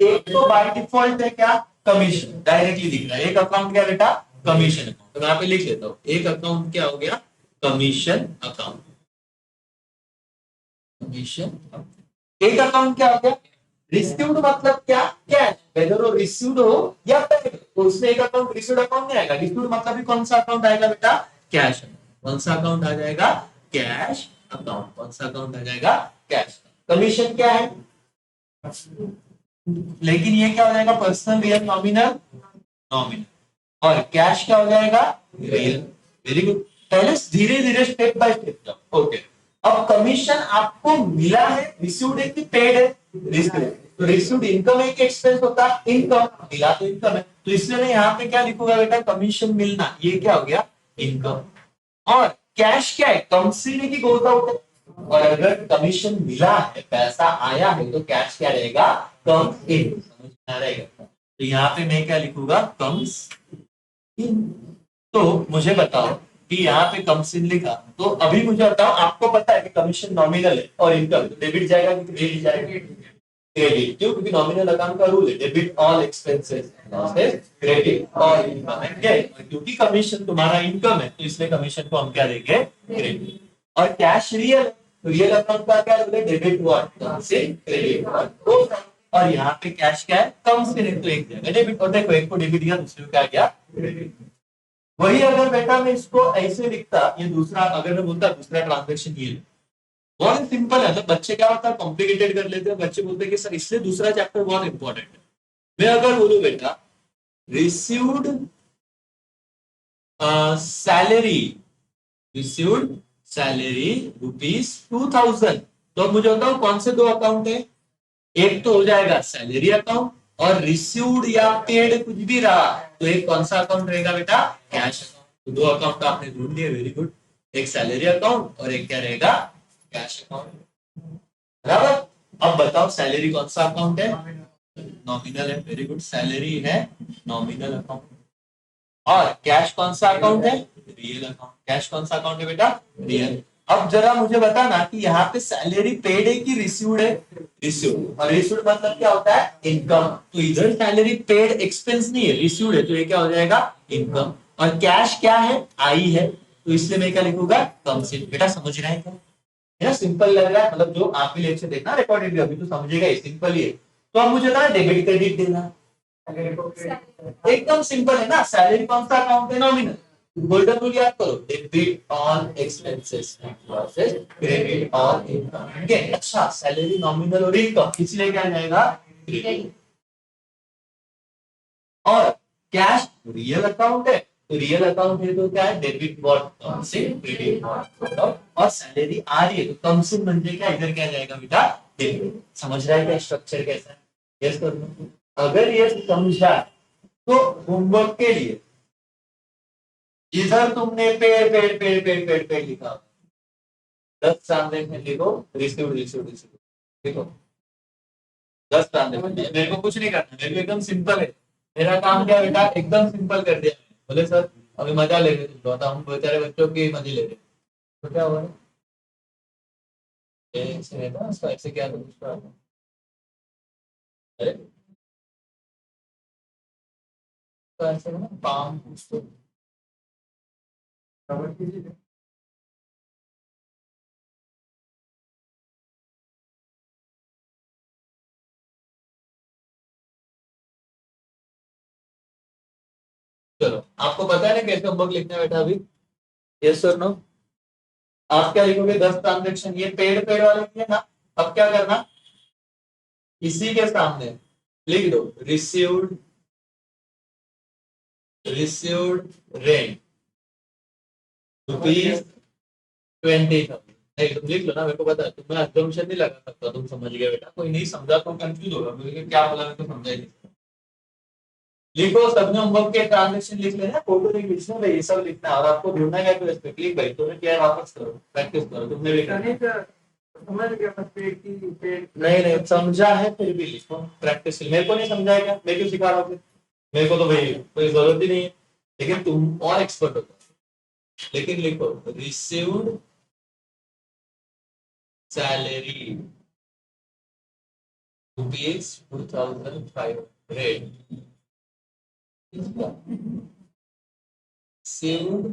एक तो बाय डिफॉल्ट है क्या, कमीशन, डायरेक्टली दिख रहा है। एक अकाउंट क्या बेटा, कमीशन अकाउंट, तो मैं यहाँ पे लिख लेता हूँ, एक अकाउंट क्या हो गया, कमीशन अकाउंट, कमीशन। एक अकाउंट क्या हो गया, रिसीव्ड, मतलब क्या, कैश, वेदर वो रिसीव्ड हो या पेड, तो उसमें एक अकाउंट रिसीव्ड अकाउंट नहीं आएगा। रिसीव्ड मतलब भी कौन सा अकाउंट आएगा बेटा, कैश। कौन सा अकाउंट आ जाएगा, कैश अकाउंट। कौन सा अकाउंट आ जाएगा, कैश। कमीशन क्या है, लेकिन ये क्या हो जाएगा, पर्सनल, रियल, नॉमिनल, नॉमिनल। और कैश क्या हो जाएगा, रियल। वेरी गुड, पहले धीरे धीरे स्टेप बाय स्टेप जाओ। ओके, अब कमीशन आपको मिला है, रिसीव्ड है कि पेड है, रिसीव्ड। तो रिसीव्ड इनकम है कि एक्सपेंस होता है, इनकम, मिला तो इनकम है, तो इसलिए मैं यहाँ पे क्या लिखूंगा बेटा, कमीशन मिलना, ये क्या हो गया, इनकम। और कैश क्या है, कम्स इन है कि गोज आउट है, और अगर कमीशन मिला है, पैसा आया है, तो कैश क्या रहेगा, कम्स इन। समझ में आ रहेगा, तो यहाँ पे मैं क्या लिखूंगा, कम्स इन। तो मुझे बताओ कि यहाँ पे कम्स इन लिखा, तो अभी मुझे बताओ, आपको पता है कि कमीशन नॉमिनल है और इनकम, तो डेबिट जाएगा कि क्रेडिट जाएगा, क्रेडिट। क्यों, क्योंकि नॉमिनल अकाउंट का रूल है, debit all expenses losses, credit all income and gain. क्योंकि कमीशन तुम्हारा इनकम है तो इसलिए कमीशन को हम क्या देंगे, क्रेडिट। और कैश रियल, तो रियल अकाउंट का क्या रूल है, डेबिट व्हाट से क्रेडिट व्हाट। और यहाँ पे कैश क्या है, कम से नहीं तो एक जगह डेबिट, और देखो एक को डेबिट दिया, दूसरे को क्या गया, क्रेडिट। वही अगर बेटा मैं इसको ऐसे लिखता, ये दूसरा, अगर मैं बोलता दूसरा ट्रांजेक्शन ये बहुत सिंपल है, मतलब बच्चे क्या होता है कॉम्प्लिकेटेड कर लेते हैं, बच्चे बोलते हैं कि सर इसलिए दूसरा चैप्टर बहुत इंपॉर्टेंट है। मैं अगर बोलूं बेटा, रिसीव्ड सैलरी, रिसीव्ड सैलरी ₹2,000, तो अब मुझे बताओ कौन से दो अकाउंट है, एक तो हो जाएगा सैलरी अकाउंट, और रिसीव्ड या पेड कुछ भी रहा तो एक कौन सा अकाउंट रहेगा बेटा, कैश अकाउंट। तो दो अकाउंट तो आपने ढूंढ लिए, वेरी गुड, एक सैलरी अकाउंट और एक क्या रहेगा, कैश अकाउंट, बराबर। अब बताओ सैलरी कौन सा अकाउंट है, नॉमिनल है, वेरी गुड, सैलरी है नॉमिनल अकाउंट। और कैश कौन सा अकाउंट है, रियल अकाउंट। कैश कौन सा अकाउंट है बेटा, रियल। अब जरा मुझे बताना कि यहाँ पे सैलरी पेड है कि रिसीव्ड है, रिसीव्ड। और रिसीव्ड मतलब क्या होता है, इनकम। तो इधर सैलरी पेड एक्सपेंस नहीं है, रिसीव्ड है, तो ये क्या हो जाएगा, इनकम। और कैश क्या है, आई है, तो इसलिए मैं क्या लिखूंगा, कम्स इन। बेटा समझ रहे हैं क्या, है ना, सिंपल लग रहा है, मतलब जो आप भी लेक्चर देखना रिकॉर्डेड भी, अभी तो समझेगा ही, सिंपल ही है। तो अब मुझे ना डेबिट क्रेडिट देना, एकदम सिंपल है ना। सैलरी कौन सा अकाउंट है, नॉमिनल, गोल्डन रूल याद करो, debit all expenses losses, credit all income gain. अच्छा, सैलरी नॉमिनल और इनकम, इसलिए क्या जाएगा, क्रेडिट। और कैश रियल अकाउंट है, रियल अकाउंट है तो क्या है, डेबिट बॉट से क्रेडिट बॉट, और सैलरी आ रही है तो कम से म्हणजे क्या, इधर क्या जाएगा बेटा, डेबिट। समझ रहा है क्या स्ट्रक्चर कैसा है? यस कर लो। अगर ये समझा तो होमवर्क के लिए इधर तुमने पेड़ पेड़ पेड़ पेड़ पेड़ पेड़ लिखा, 10 ट्रांजेक्शन लिखो, रिसीव रिसीव रिसीव लिखो, 10 ट्रांजेक्शन। मेरे को कुछ नहीं करना, मेरे को एकदम सिंपल है। मेरा काम क्या बेटा, एकदम सिंपल कर दिया। बोले सर अभी मजा ले रहे तुम, तो हम बेचारे बच्चों की मजे ले रहे, तो क्या हुआ, ऐसे है ना उसका, ऐसे क्या तो अरे तो ऐसे है ना पाम कुछ तो कवर कीजिए। चलो आपको पता है ना कैसे होमवर्क लिखना है बेटा अभी, यस सर नो? आप क्या लिखोगे, 10 ट्रांजेक्शन, ये पेड़ पेड़ वाले किए ना। अब क्या करना, इसी के सामने लिख दो, रिसीव्ड रिसीव्ड रेंट रुपीज 20,000। नहीं तुम लिख लो ना, मेरे को पता है तुम्हें अजम्पशन नहीं लगा सकता, तुम समझ गए बेटा, कोई नहीं समझा तो कंफ्यूज होगा क्योंकि क्या बोला मैं तो समझा ही नहीं। लिखो, सबने होमवर्क के ट्रांजेक्शन लिख लेना, फोटो नहीं खींचना भाई, ये सब लिखना है। और आपको ढूंढना क्या तो पे क्लिक भाई, तुमने क्या है वापस करो, प्रैक्टिस करो, तुमने भी करना। नहीं सर, समझ गया मैं, पेड़ की पेड़। नहीं नहीं समझा है फिर भी लिखो, प्रैक्टिस। मेरे को नहीं समझाएगा, मैं क्यों सिखा रहा हूँ फिर? मेरे को तो भाई कोई जरूरत ही नहीं है, लेकिन तुम और एक्सपर्ट हो। लेकिन लिखो, received salary rupees 2,500, received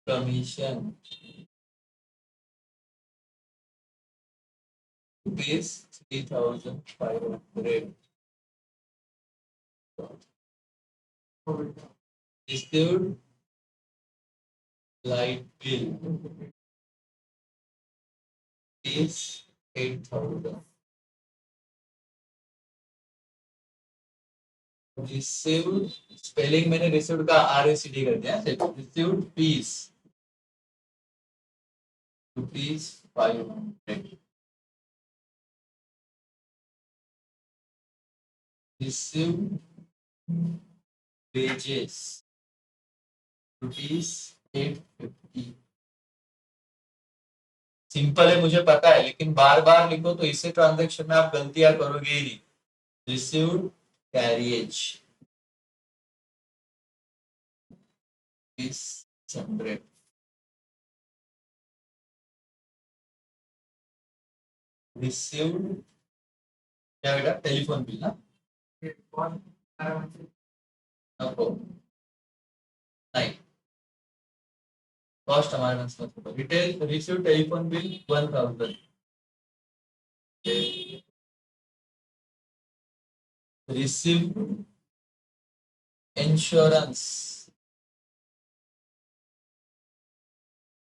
commission rupees 3,500, received light bill is 8,000, received spelling मैंने रिसीव्ड का RACD कर दिया, received fees rupees 500, received wages rupees 850। Simple है मुझे पता है, लेकिन बार बार लिखो तो इससे ट्रांजेक्शन में आप गलतियां करोगे ही नहीं। रिसीव्ड कैरियज is 100, received क्या बेटा, टेलीफोन बिल ना, नको नहीं, कॉस्ट हमारे पास मत करो, retail receive telephone bill 1,000, receive insurance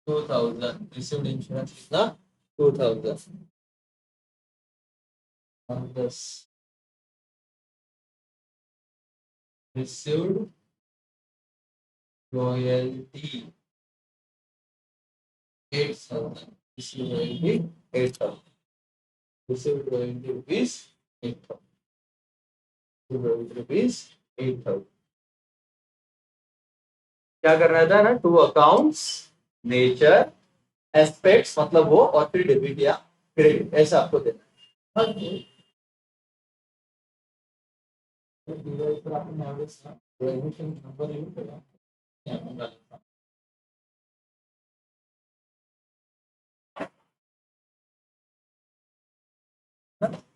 2,000, received insurance कितना, 2,000, दस, received royalty 8,000, received royalty 8,000, received royalty rupees 8,000, royalty rupees 8,000। क्या करना था ना, टू अकाउंट्स, नेचर, एस्पेक्ट्स मतलब वो, और फिर डेबिट या क्रेडिट, ऐसा आपको देना है।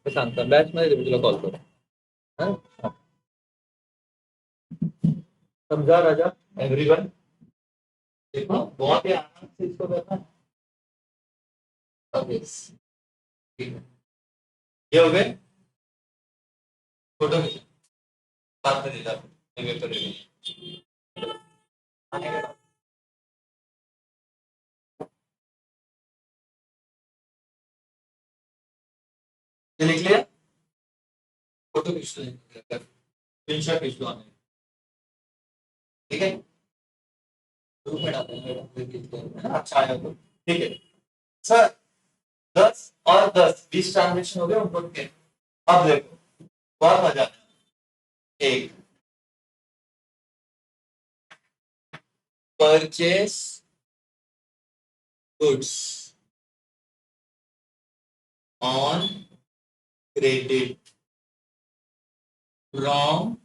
शांत बॅच मध्ये मी तुला कॉल करू, हाँ? समझा राजा, एवरीवन? देखो बहुत ही आराम से इसको करना है। Okay, ठीक है, ये हो गए, फोटो खींचो, बात कर लीजिए, पेपर रिव्यू ये लिख लिया, फोटो खींच लो, स्क्रीनशॉट खींच लो। ठीक है, ग्रुप में डालते हैं, अच्छा आया तो ठीक है सर। 10 और 10 20 ट्रांजेक्शन हो गए उनको के। अब देखो बहुत मजा आया। एक purchase goods on credit from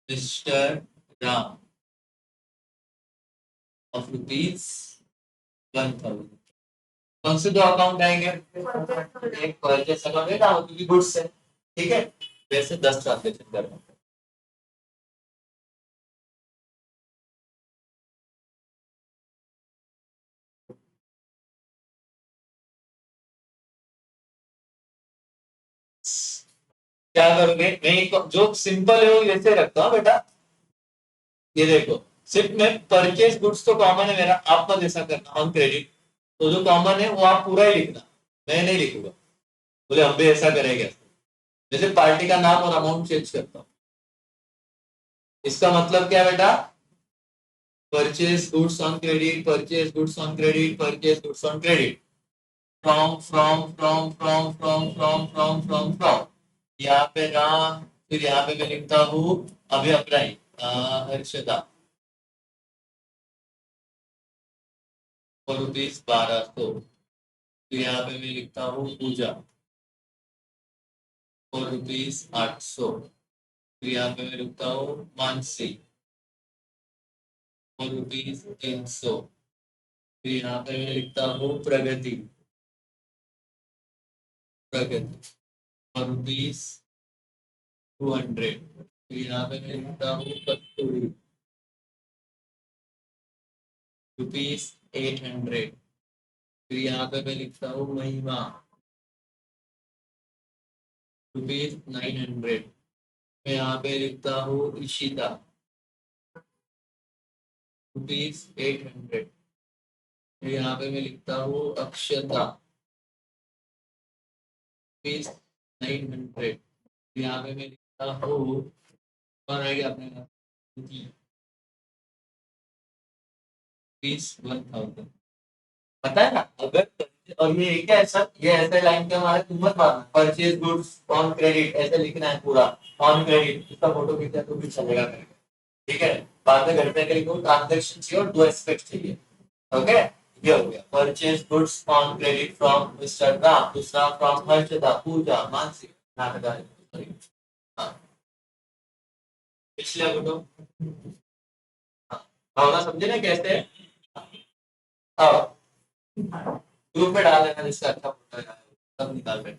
mister Ram of ₹1000। कौन से दो अकाउंट आएंगे? एक परचेस अकाउंट है ना, क्योंकि गुड्स है, ठीक है। वैसे 10 ट्रांजेक्शन करना। क्या करोगे? मैं जो सिंपल है वो वैसे रखता हूँ बेटा। ये देखो, सिर्फ मैं परचेस गुड्स तो कॉमन है मेरा, आप मत ऐसा करना ऑन क्रेडिट। तो जो कॉमन है वो आप पूरा ही लिखना, मैं नहीं लिखूंगा। बोले हम भी ऐसा करेंगे, जैसे पार्टी का नाम और अमाउंट चेंज करता हूँ। इसका मतलब क्या है बेटा? Purchase goods on credit, purchase goods on credit, purchase goods on credit, from. यहाँ पे राम, फिर यहाँ पे मैं लिखता हूँ अभी अप्लाई हर्षदा और ₹1200। फिर यहाँ पे मैं लिखता हूँ पूजा और ₹800। फिर यहाँ पे मैं लिखता हूँ मानसी और ₹300। फिर यहाँ पे मैं लिखता हूँ प्रगति प्रगति और ₹200। फिर यहाँ पे मैं लिखता हूँ कस्तूरी ₹800। फिर यहाँ पे मैं लिखता हूँ महिमा ₹900। मैं यहाँ पे लिखता हूँ इशिता ₹800। फिर यहाँ पे मैं लिखता हूँ अक्षता ₹900। यहाँ पे मैं लिखता हूँ, और रह गया अपने ₹1000। पता है ना? अगर और ये क्या है सर, ये ऐसे लाइन के हमारे तुम मत मारना, परचेज गुड्स ऑन क्रेडिट ऐसे लिखना है पूरा। ऑन क्रेडिट इसका फोटो खींचा तो भी चलेगा करेगा, ठीक है। बाद में घर पे लिखो ट्रांजेक्शन चाहिए और 2 एस्पेक्ट चाहिए। ओके, ये हो गया purchase goods on credit from mister Ram, दूसरा फ्रॉम हर्षदा पूजा मानसी नाटक। हाँ, पिछले फोटो। हाँ, भावना समझे ना कैसे है? हाँ, ग्रुप में डाल देना जिसका अच्छा फोटो है, सब निकाल बैठ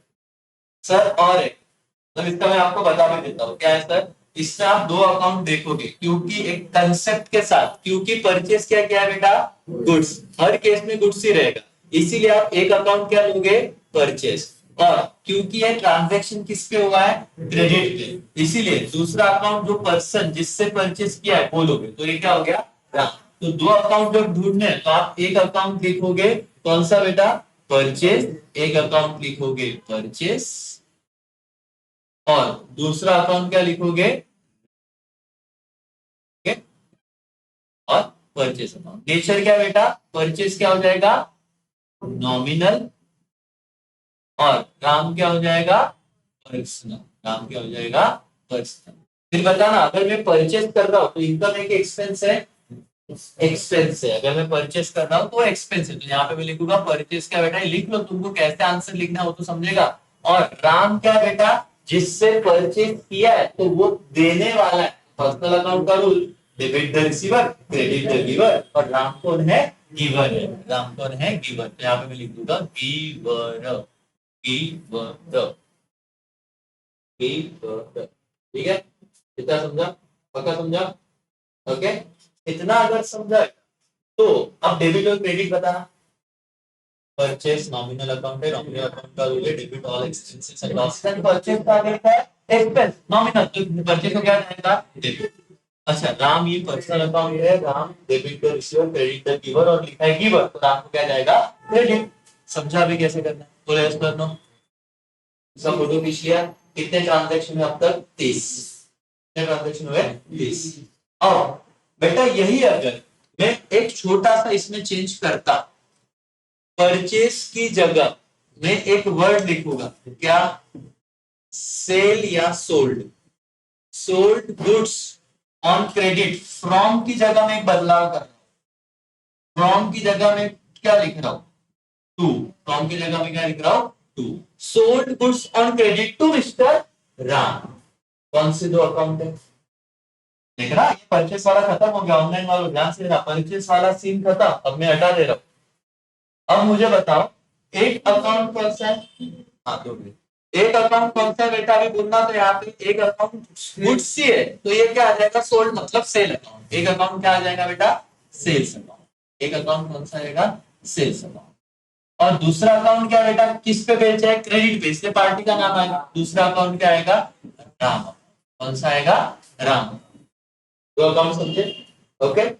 सर। और एक मतलब इसका मैं आपको बता भी देता हूँ क्या है सर। इससे आप दो अकाउंट देखोगे, क्योंकि एक कंसेप्ट के साथ, क्योंकि परचेस क्या क्या है बेटा? गुड्स, हर केस में गुड्स ही रहेगा, इसीलिए आप एक अकाउंट क्या लोगे? परचेस। और क्योंकि ये ट्रांजैक्शन किस पे हुआ है? क्रेडिट पे, इसीलिए दूसरा अकाउंट जो पर्सन जिससे परचेस किया है वो लोगे। तो ये क्या हो गया? तो दो अकाउंट जब ढूंढने हैं तो आप एक अकाउंट लिखोगे कौन सा बेटा? परचेस। एक अकाउंट लिखोगे परचेस और दूसरा अकाउंट क्या लिखोगे? okay? और परचेस अकाउंट। नेचर क्या बेटा? परचेस क्या हो जाएगा? नॉमिनल। और काम क्या हो जाएगा? पर्सनल। काम क्या हो जाएगा? पर्सनल। फिर बताना, अगर मैं परचेस कर रहा हूं तो इनकम है कि एक्सपेंस है? एक्सपेंस है। अगर मैं परचेस कर रहा हूं तो एक्सपेंस है, तो यहाँ पे मैं लिखूंगा परचेस क्या बेटा? लिख लो, तुमको कैसे आंसर लिखना है वो तो समझेगा। और राम क्या बेटा? जिससे परचेस किया है तो वो देने वाला है। पर्सनल अकाउंट का rule, debit the receiver, credit the giver. और राम कौन है? गिवर है। राम कौन है? गिवर। तो यहाँ पे मैं लिख दूंगा गिवर, गिवर, गिवर। ठीक है, इतना समझा? पक्का समझा? ओके, इतना अगर समझा तो अब डेबिट और क्रेडिट बताना। परचेस नॉमिनल अकाउंट है, नॉमिनल अकाउंट का रूल है debit all expenses and losses. And purchase का लिखा है एक्सपेंस नॉमिनल, तो परचेस को क्या जाएगा? डेबिट। अच्छा, राम ये पर्सनल अकाउंट है, Ram debit the receiver, credit the giver, और लिखा है गिवर, तो राम को क्या जाएगा? क्रेडिट। समझा अभी कैसे करना है? बोले यस कर नो। इसका फोटो खींच लिया। कितने ट्रांजैक्शन है अब तक? 30। कितने ट्रांजैक्शन हुए? 30। अब बेटा यही अगर मैं एक छोटा सा इसमें चेंज करता, परचेस की जगह मैं एक वर्ड लिखूंगा, क्या? सेल या sold. Sold goods on credit, from की जगह में एक बदलाव कर रहा हूं। फ्रॉम की जगह में क्या लिख रहा हूं? टू। फ्रॉम की जगह में क्या लिख रहा हूं? Two. Sold goods on credit to mister Ram. कौन से दो अकाउंट है? देख रहा, ये परचेस वाला खत्म हो गया, ऑनलाइन वाला ध्यान से रहा, परचेस वाला सीन खत्म, अब मैं हटा दे रहा हूं। अब मुझे बताओ एक अकाउंट कौन सा है? हाँ तो एक अकाउंट कौन सा है बेटा? अभी बोलना तो यहाँ पे एक अकाउंट गुड्स ही है, तो ये क्या आ जाएगा? सोल्ड मतलब सेल अकाउंट। एक अकाउंट क्या आ जाएगा बेटा? Sales account. एक अकाउंट कौन सा आएगा? Sales account. और दूसरा अकाउंट क्या बेटा? किस पे बेचा है? क्रेडिट पे, इसलिए पार्टी का नाम आएगा। दूसरा अकाउंट क्या आएगा? राम। कौन सा आएगा? राम। दो अकाउंट समझे? ओके।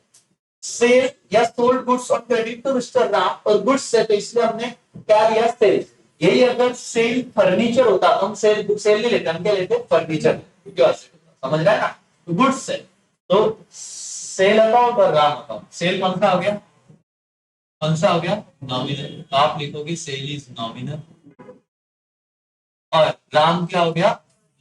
सेल या sold goods on credit to mister Ram, और गुड्स है तो इसलिए हमने क्या लिया? सेल। यही अगर सेल फर्नीचर होता तो हम सेल सेल नहीं लेते, हम क्या लेते? फर्नीचर। समझ रहा है ना? तो गुड्स है तो सेल अकाउंट और राम अकाउंट। सेल कौन सा हो गया? कौन सा हो गया? नॉमिनल। तो आप लिखोगे सेल इज नॉमिनल। और राम क्या हो गया?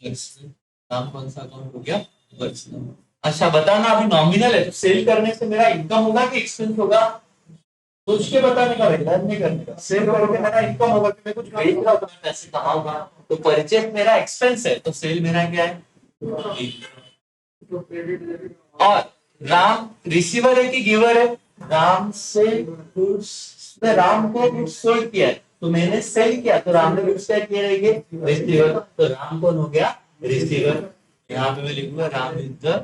पर्सनल। राम कौन सा अकाउंट हो गया? पर्सनल। अच्छा बताना, अभी नॉमिनल है तो सेल करने से मेरा इनकम होगा कि एक्सपेंस होगा? सोच के बताने का भाई, नहीं करने का। सेल करके मेरा इनकम होगा कि मैं कुछ खरीद रहा हूं तो मैं पैसे कमाऊंगा। तो परचेज मेरा एक्सपेंस है तो सेल मेरा क्या है? तो क्रेडिट डेबिट और राम रिसीवर है कि गिवर है? राम से गुड्स, राम को गुड्स सोल्ड किया है तो मैंने सेल किया, तो राम ने गुड्स क्या किया रहेंगे? रिसीवर। तो राम कौन हो गया? रिसीवर। यहाँ पे मैं लिखूंगा Ram is the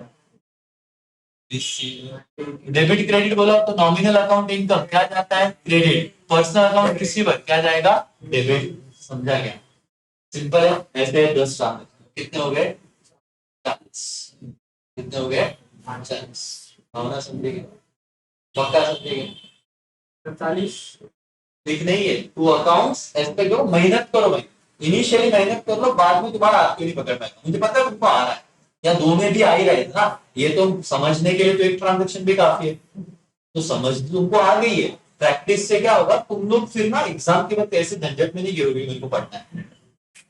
receiver. Debit credit बोला तो नॉमिनल अकाउंट इनकम क्या जाता है? क्रेडिट। पर्सनल अकाउंट रिसीवर क्या जाएगा? डेबिट। समझा गया? सिंपल है। ऐसे 10 ट्रांजेक्शन कितने हो गए? 40। कितने हो गए? 40। भावना समझेगी? पक्का समझेगी? 40। ठीक नहीं है टू अकाउंट्स एस्पेक्ट करो, मेहनत करो भाई। इनिशियली मेहनत कर लो, बाद में तुम्हारा हाथ क्यों नहीं पकड़ पाएगा। मुझे पता है तुमको आ रहा है, या दो में भी आ ही रहे थे ना। ये तो समझने के लिए तो एक ट्रांजेक्शन भी काफी है, तो समझ तुमको आ गई है। प्रैक्टिस से क्या होगा, तुम लोग फिर ना एग्जाम के वक्त ऐसे झंझट में नहीं गिरोगे, मेरे को पढ़ना है।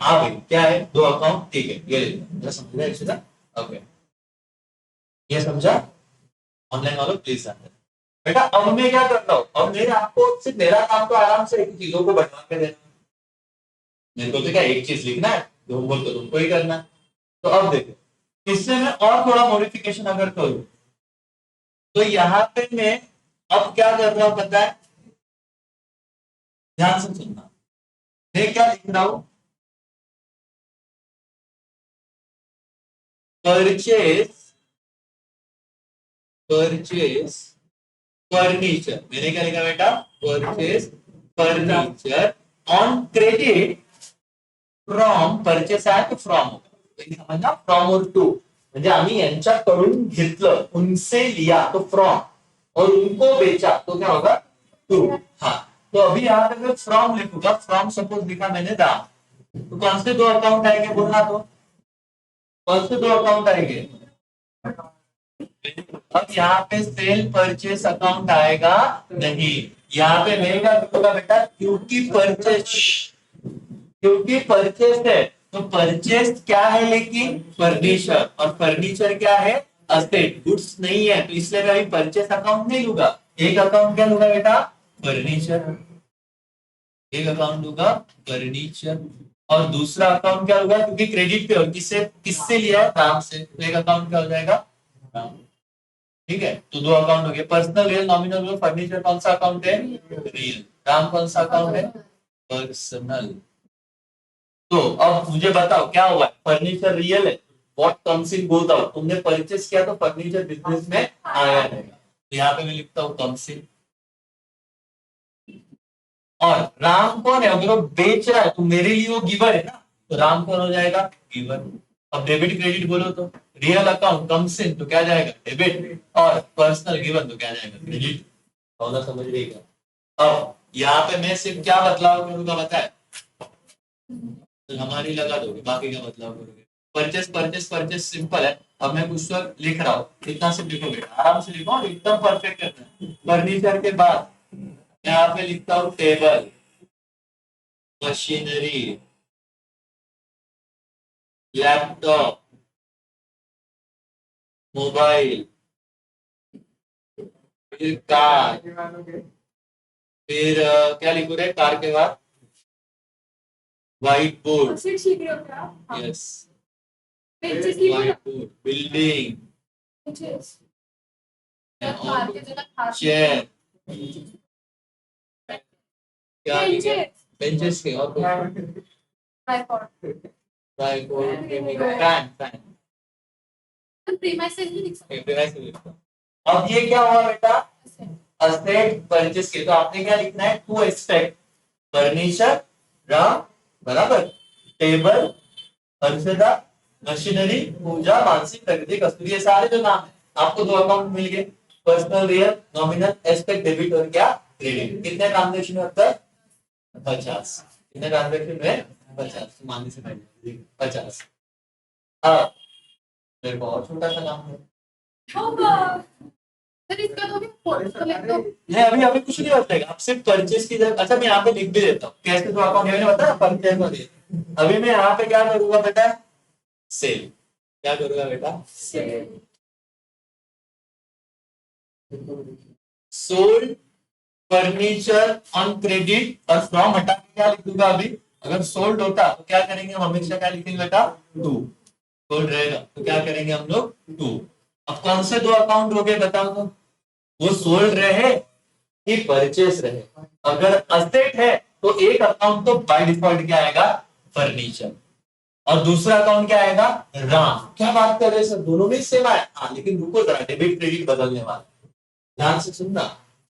हाँ भाई क्या है? दो अकाउंट, ठीक है ये ले लो। समझ रहे हैं? ओके ये समझा? ऑनलाइन वालों प्लीज ध्यान देना। बेटा अब मैं क्या करता हूँ, अब मेरे आपको सिर्फ मेरा काम तो आराम से एक चीजों को बनवा के देना। मेरे को तो क्या एक चीज लिखना है, होमवर्क तो तुमको ही करना है। तो अब देखो इससे मैं और थोड़ा मॉडिफिकेशन अगर करूं, तो यहाँ पे मैं अब क्या कर रहा हूं पता है? ध्यान से सुनना। मैं क्या लिख रहा हूं? Purchase, purchase furniture. मैंने क्या लिखा बेटा? Purchase furniture on credit from. Purchase आहे तो फ्रॉम होगा, समझना? फ्रॉम और टू म्हणजे आम्ही यांच्याकडून घेतलं, उनसे लिया तो फ्रॉम, और उनको बेचा तो क्या होगा? टू। हाँ तो अभी यहाँ पे मैं फ्रॉम लिखूंगा। फ्रॉम सपोज लिखा मैंने दाम, तो कौन से दो अकाउंट आएंगे बोलना? तो कौन से दो अकाउंट आएंगे? अब यहाँ पे सेल परचेस अकाउंट आएगा नहीं। यहाँ पे मैं क्या लिखूंगा बेटा? क्योंकि परचेस, क्योंकि परचेस है तो परचेस क्या है? लेकिन फर्नीचर, और फर्नीचर क्या है? असेट, गुड्स नहीं है, तो इसलिए मैं अभी परचेस अकाउंट नहीं लूंगा। एक अकाउंट क्या लूंगा बेटा? फर्नीचर। एक अकाउंट लूंगा फर्नीचर, और दूसरा अकाउंट क्या लूंगा? क्योंकि क्रेडिट पे, और किससे किससे लिया है? राम से, तो एक अकाउंट क्या हो जाएगा? राम। ठीक है तो दो अकाउंट हो गए, पर्सनल रियल नॉमिनल। फर्नीचर कौन सा अकाउंट है? रियल। राम कौन सा अकाउंट है? पर्सनल। तो अब मुझे बताओ क्या हुआ? फर्नीचर रियल है, what comes in goes out. तुमने परचेस किया तो फर्नीचर बिजनेस में आया है, तो यहाँ पे मैं लिखता हूँ कम्स इन। और राम कौन है? अगर वो बेच रहा है तो मेरे लिए वो गिवर है ना, तो राम कौन हो जाएगा? गिवर। अब डेबिट क्रेडिट बोलो तो रियल अकाउंट कम्स इन तो क्या जाएगा? डेबिट, और पर्सनल गिवन तो क्या जाएगा? क्रेडिट। समझ रही क्या? अब यहाँ पे मैं सिर्फ क्या बदलाव करूंगा बताए? तो हमारी लगा दोगे, बाकी क्या बदलाव करोगे? परचेस परचेस परचेस सिंपल है। अब मैं कुछ वक्त लिख रहा हूँ, इतना से लिखो बेटा, आराम से लिखो और एकदम परफेक्ट करना है। फर्नीचर के बाद यहाँ पे लिखता हूँ टेबल, मशीनरी, लैपटॉप, मोबाइल, फिर कार, फिर क्या लिखो रे कार के बाद? व्हाइट बोर्ड, सीट सीख रहे हो क्या? हाँ। यस, बेंचेस लिखो ना। White board, building, benches. और कार के जगह कार। चेयर, क्या लिखे? बेंचेस। बेंचेस के और tripod. Tripod, fan fan, premises भी लिख सकते डिवाइस लिखता हूँ। अब ये क्या हुआ बेटा? हैं। असेट परचेस के, तो आपने क्या लिखना है? टू एस्पेक्ट, फर्नीचर, राम, बराबर, टेबल, फर्नीचर, मशीनरी, पूजा, मानसिक, प्रकृति, कस्तूरी, ये सारे जो नाम है, आपको दो अकाउंट मिल गए, personal, real, nominal, aspect, debit और क्या क्रेडिट। कितने ट्रांजेक्शन में अब तक? 50। कितने ट्रांजेक्शन में? 50। मानने से पहले 50। अब मेरे को और छोटा सा काम है। होगा। सर इसका तो भी फोटो लिख दो। नहीं, अभी अभी कुछ नहीं बचेगा, आप सिर्फ परचेस की जगह, अच्छा मैं यहाँ पे लिख भी देता हूँ कैसे, तो अकाउंट मैंने बताया परचेस में दिए। अभी मैं यहाँ पे क्या करूंगा बेटा? सेल। क्या करूंगा बेटा? सोल्ड फर्नीचर ऑन क्रेडिट, और फ्रॉम हटा के क्या लिख दूंगा? अभी अगर सोल्ड होता तो क्या करेंगे हम? हमेशा क्या लिखेंगे बेटा? टू। सोल्ड रहेगा तो क्या करेंगे हम लोग? टू। अब कौन से दो अकाउंट हो गए बताओ तो? वो सोल्ड रहे कि परचेस रहे। अगर असेट है तो एक अकाउंट तो बाय डिफॉल्ट क्या आएगा? फर्नीचर। और दूसरा अकाउंट क्या आएगा? राम। क्या बात कर रहे हैं सर, दोनों में सेम है? हाँ, लेकिन रुको जरा, डेबिट क्रेडिट बदलने वाला, ध्यान से सुनना।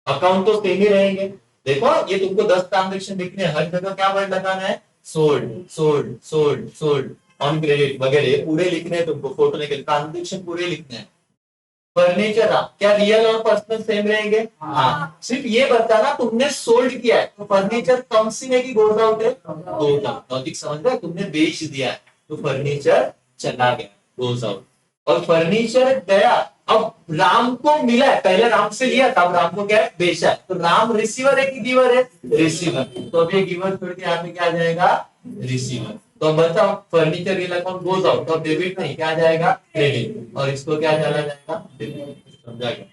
अकाउंट तो सेम ही रहेंगे। देखो ये तुमको 10 ट्रांजेक्शन लिखने हैं, हर जगह क्या वर्ड लगाना है? Sold, sold, sold, sold, on credit वगैरह पूरे लिखने हैं तुमको, फोटो निकल ट्रांजेक्शन पूरे लिखने हैं। फर्नीचर क्या रियल और पर्सनल सेम रहेंगे? हाँ, सिर्फ ये बताना तुमने सोल्ड किया है तो फर्नीचर कम सी में की गोज आउट है? Goes out. लॉजिक समझ रहे? तुमने बेच दिया है तो फर्नीचर चला गया, गोज आउट। और फर्नीचर गया, अब राम को मिला है, पहले राम से लिया था, अब राम को क्या है? बेचा है, तो राम रिसीवर है कि गिवर है? रिसीवर। तो अब ये गिवर छोड़ के यहाँ पे क्या आ जाएगा? रिसीवर। तो अब बताओ, furniture real account goes out, तो डेबिट नहीं, क्या आ जाएगा? क्रेडिट। और इसको क्या चला जाएगा? डेबिट। समझा गया?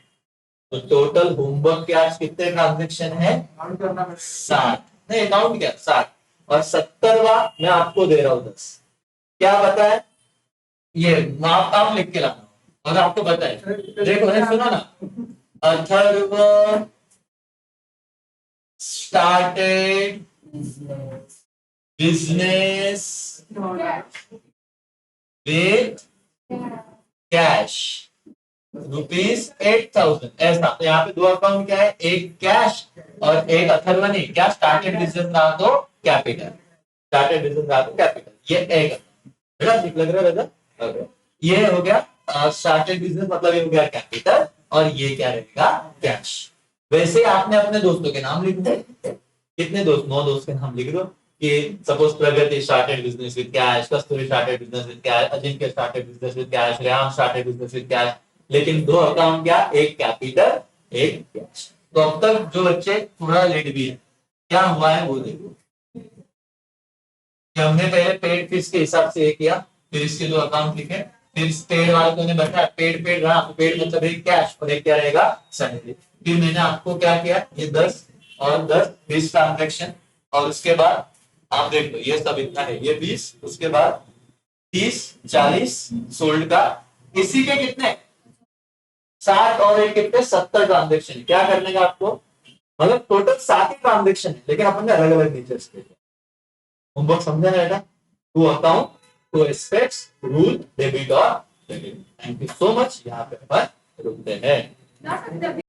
तो टोटल होमवर्क के आज कितने ट्रांजेक्शन है? 60। नहीं, अकाउंट क्या? 60। और 70वां मैं आपको दे रहा हूं 10। क्या बताए? ये आप लिख के लाना और आपको बताए। देखो सुनो ना, Atharva started business with cash ₹8,000, ऐसा। तो यहाँ पे दो अकाउंट क्या है? एक कैश और एक अथर्वनी। क्या स्टार्टेड बिजनेस रहा तो कैपिटल, स्टार्टेड बिजनेस रहा तो कैपिटल। ये एक बेटा ठीक लग रहा है बेटा? okay. ये हो गया स्टार्टेड बिजनेस, मतलब ये हो गया कैपिटल, और ये क्या रहेगा? कैश। वैसे आपने अपने दोस्तों के नाम लिख दो। कितने दोस्त? 9 दोस्त के नाम लिख दो कि suppose Pragati started business with cash, Kasturi started business with cash, Ajinkya started business with cash, Rehan started business with cash. लेकिन दो अकाउंट क्या? एक कैपिटल, एक कैश। तो अब तक जो बच्चे थोड़ा लेट भी है, क्या हुआ है वो देखो। कि हमने पहले पेड फीस के हिसाब से ये किया, फिर इसके दो अकाउंट लिखे, फिर पेड वाले को ने बताया पेड पेड रहा, पेड मतलब एक कैश और एक क्या रहेगा? सैलरी। फिर मैंने आपको क्या किया? ये 10 और 10 20 ट्रांजेक्शन, और उसके बाद आप देख लो ये सब इतना है, ये 20, उसके बाद 30 40 सोल्ड का, इसी के कितने? 60 और एक कितने? 70 ट्रांजेक्शन। क्या करने का आपको? मतलब टोटल 7 ही ट्रांजेक्शन है, लेकिन अपन ने अलग अलग फीचर्स के। होमवर्क समझा रहेगा? Two account, two aspects, rule, debit और credit. Thank you so much. यहाँ पे अपन रुकते हैं।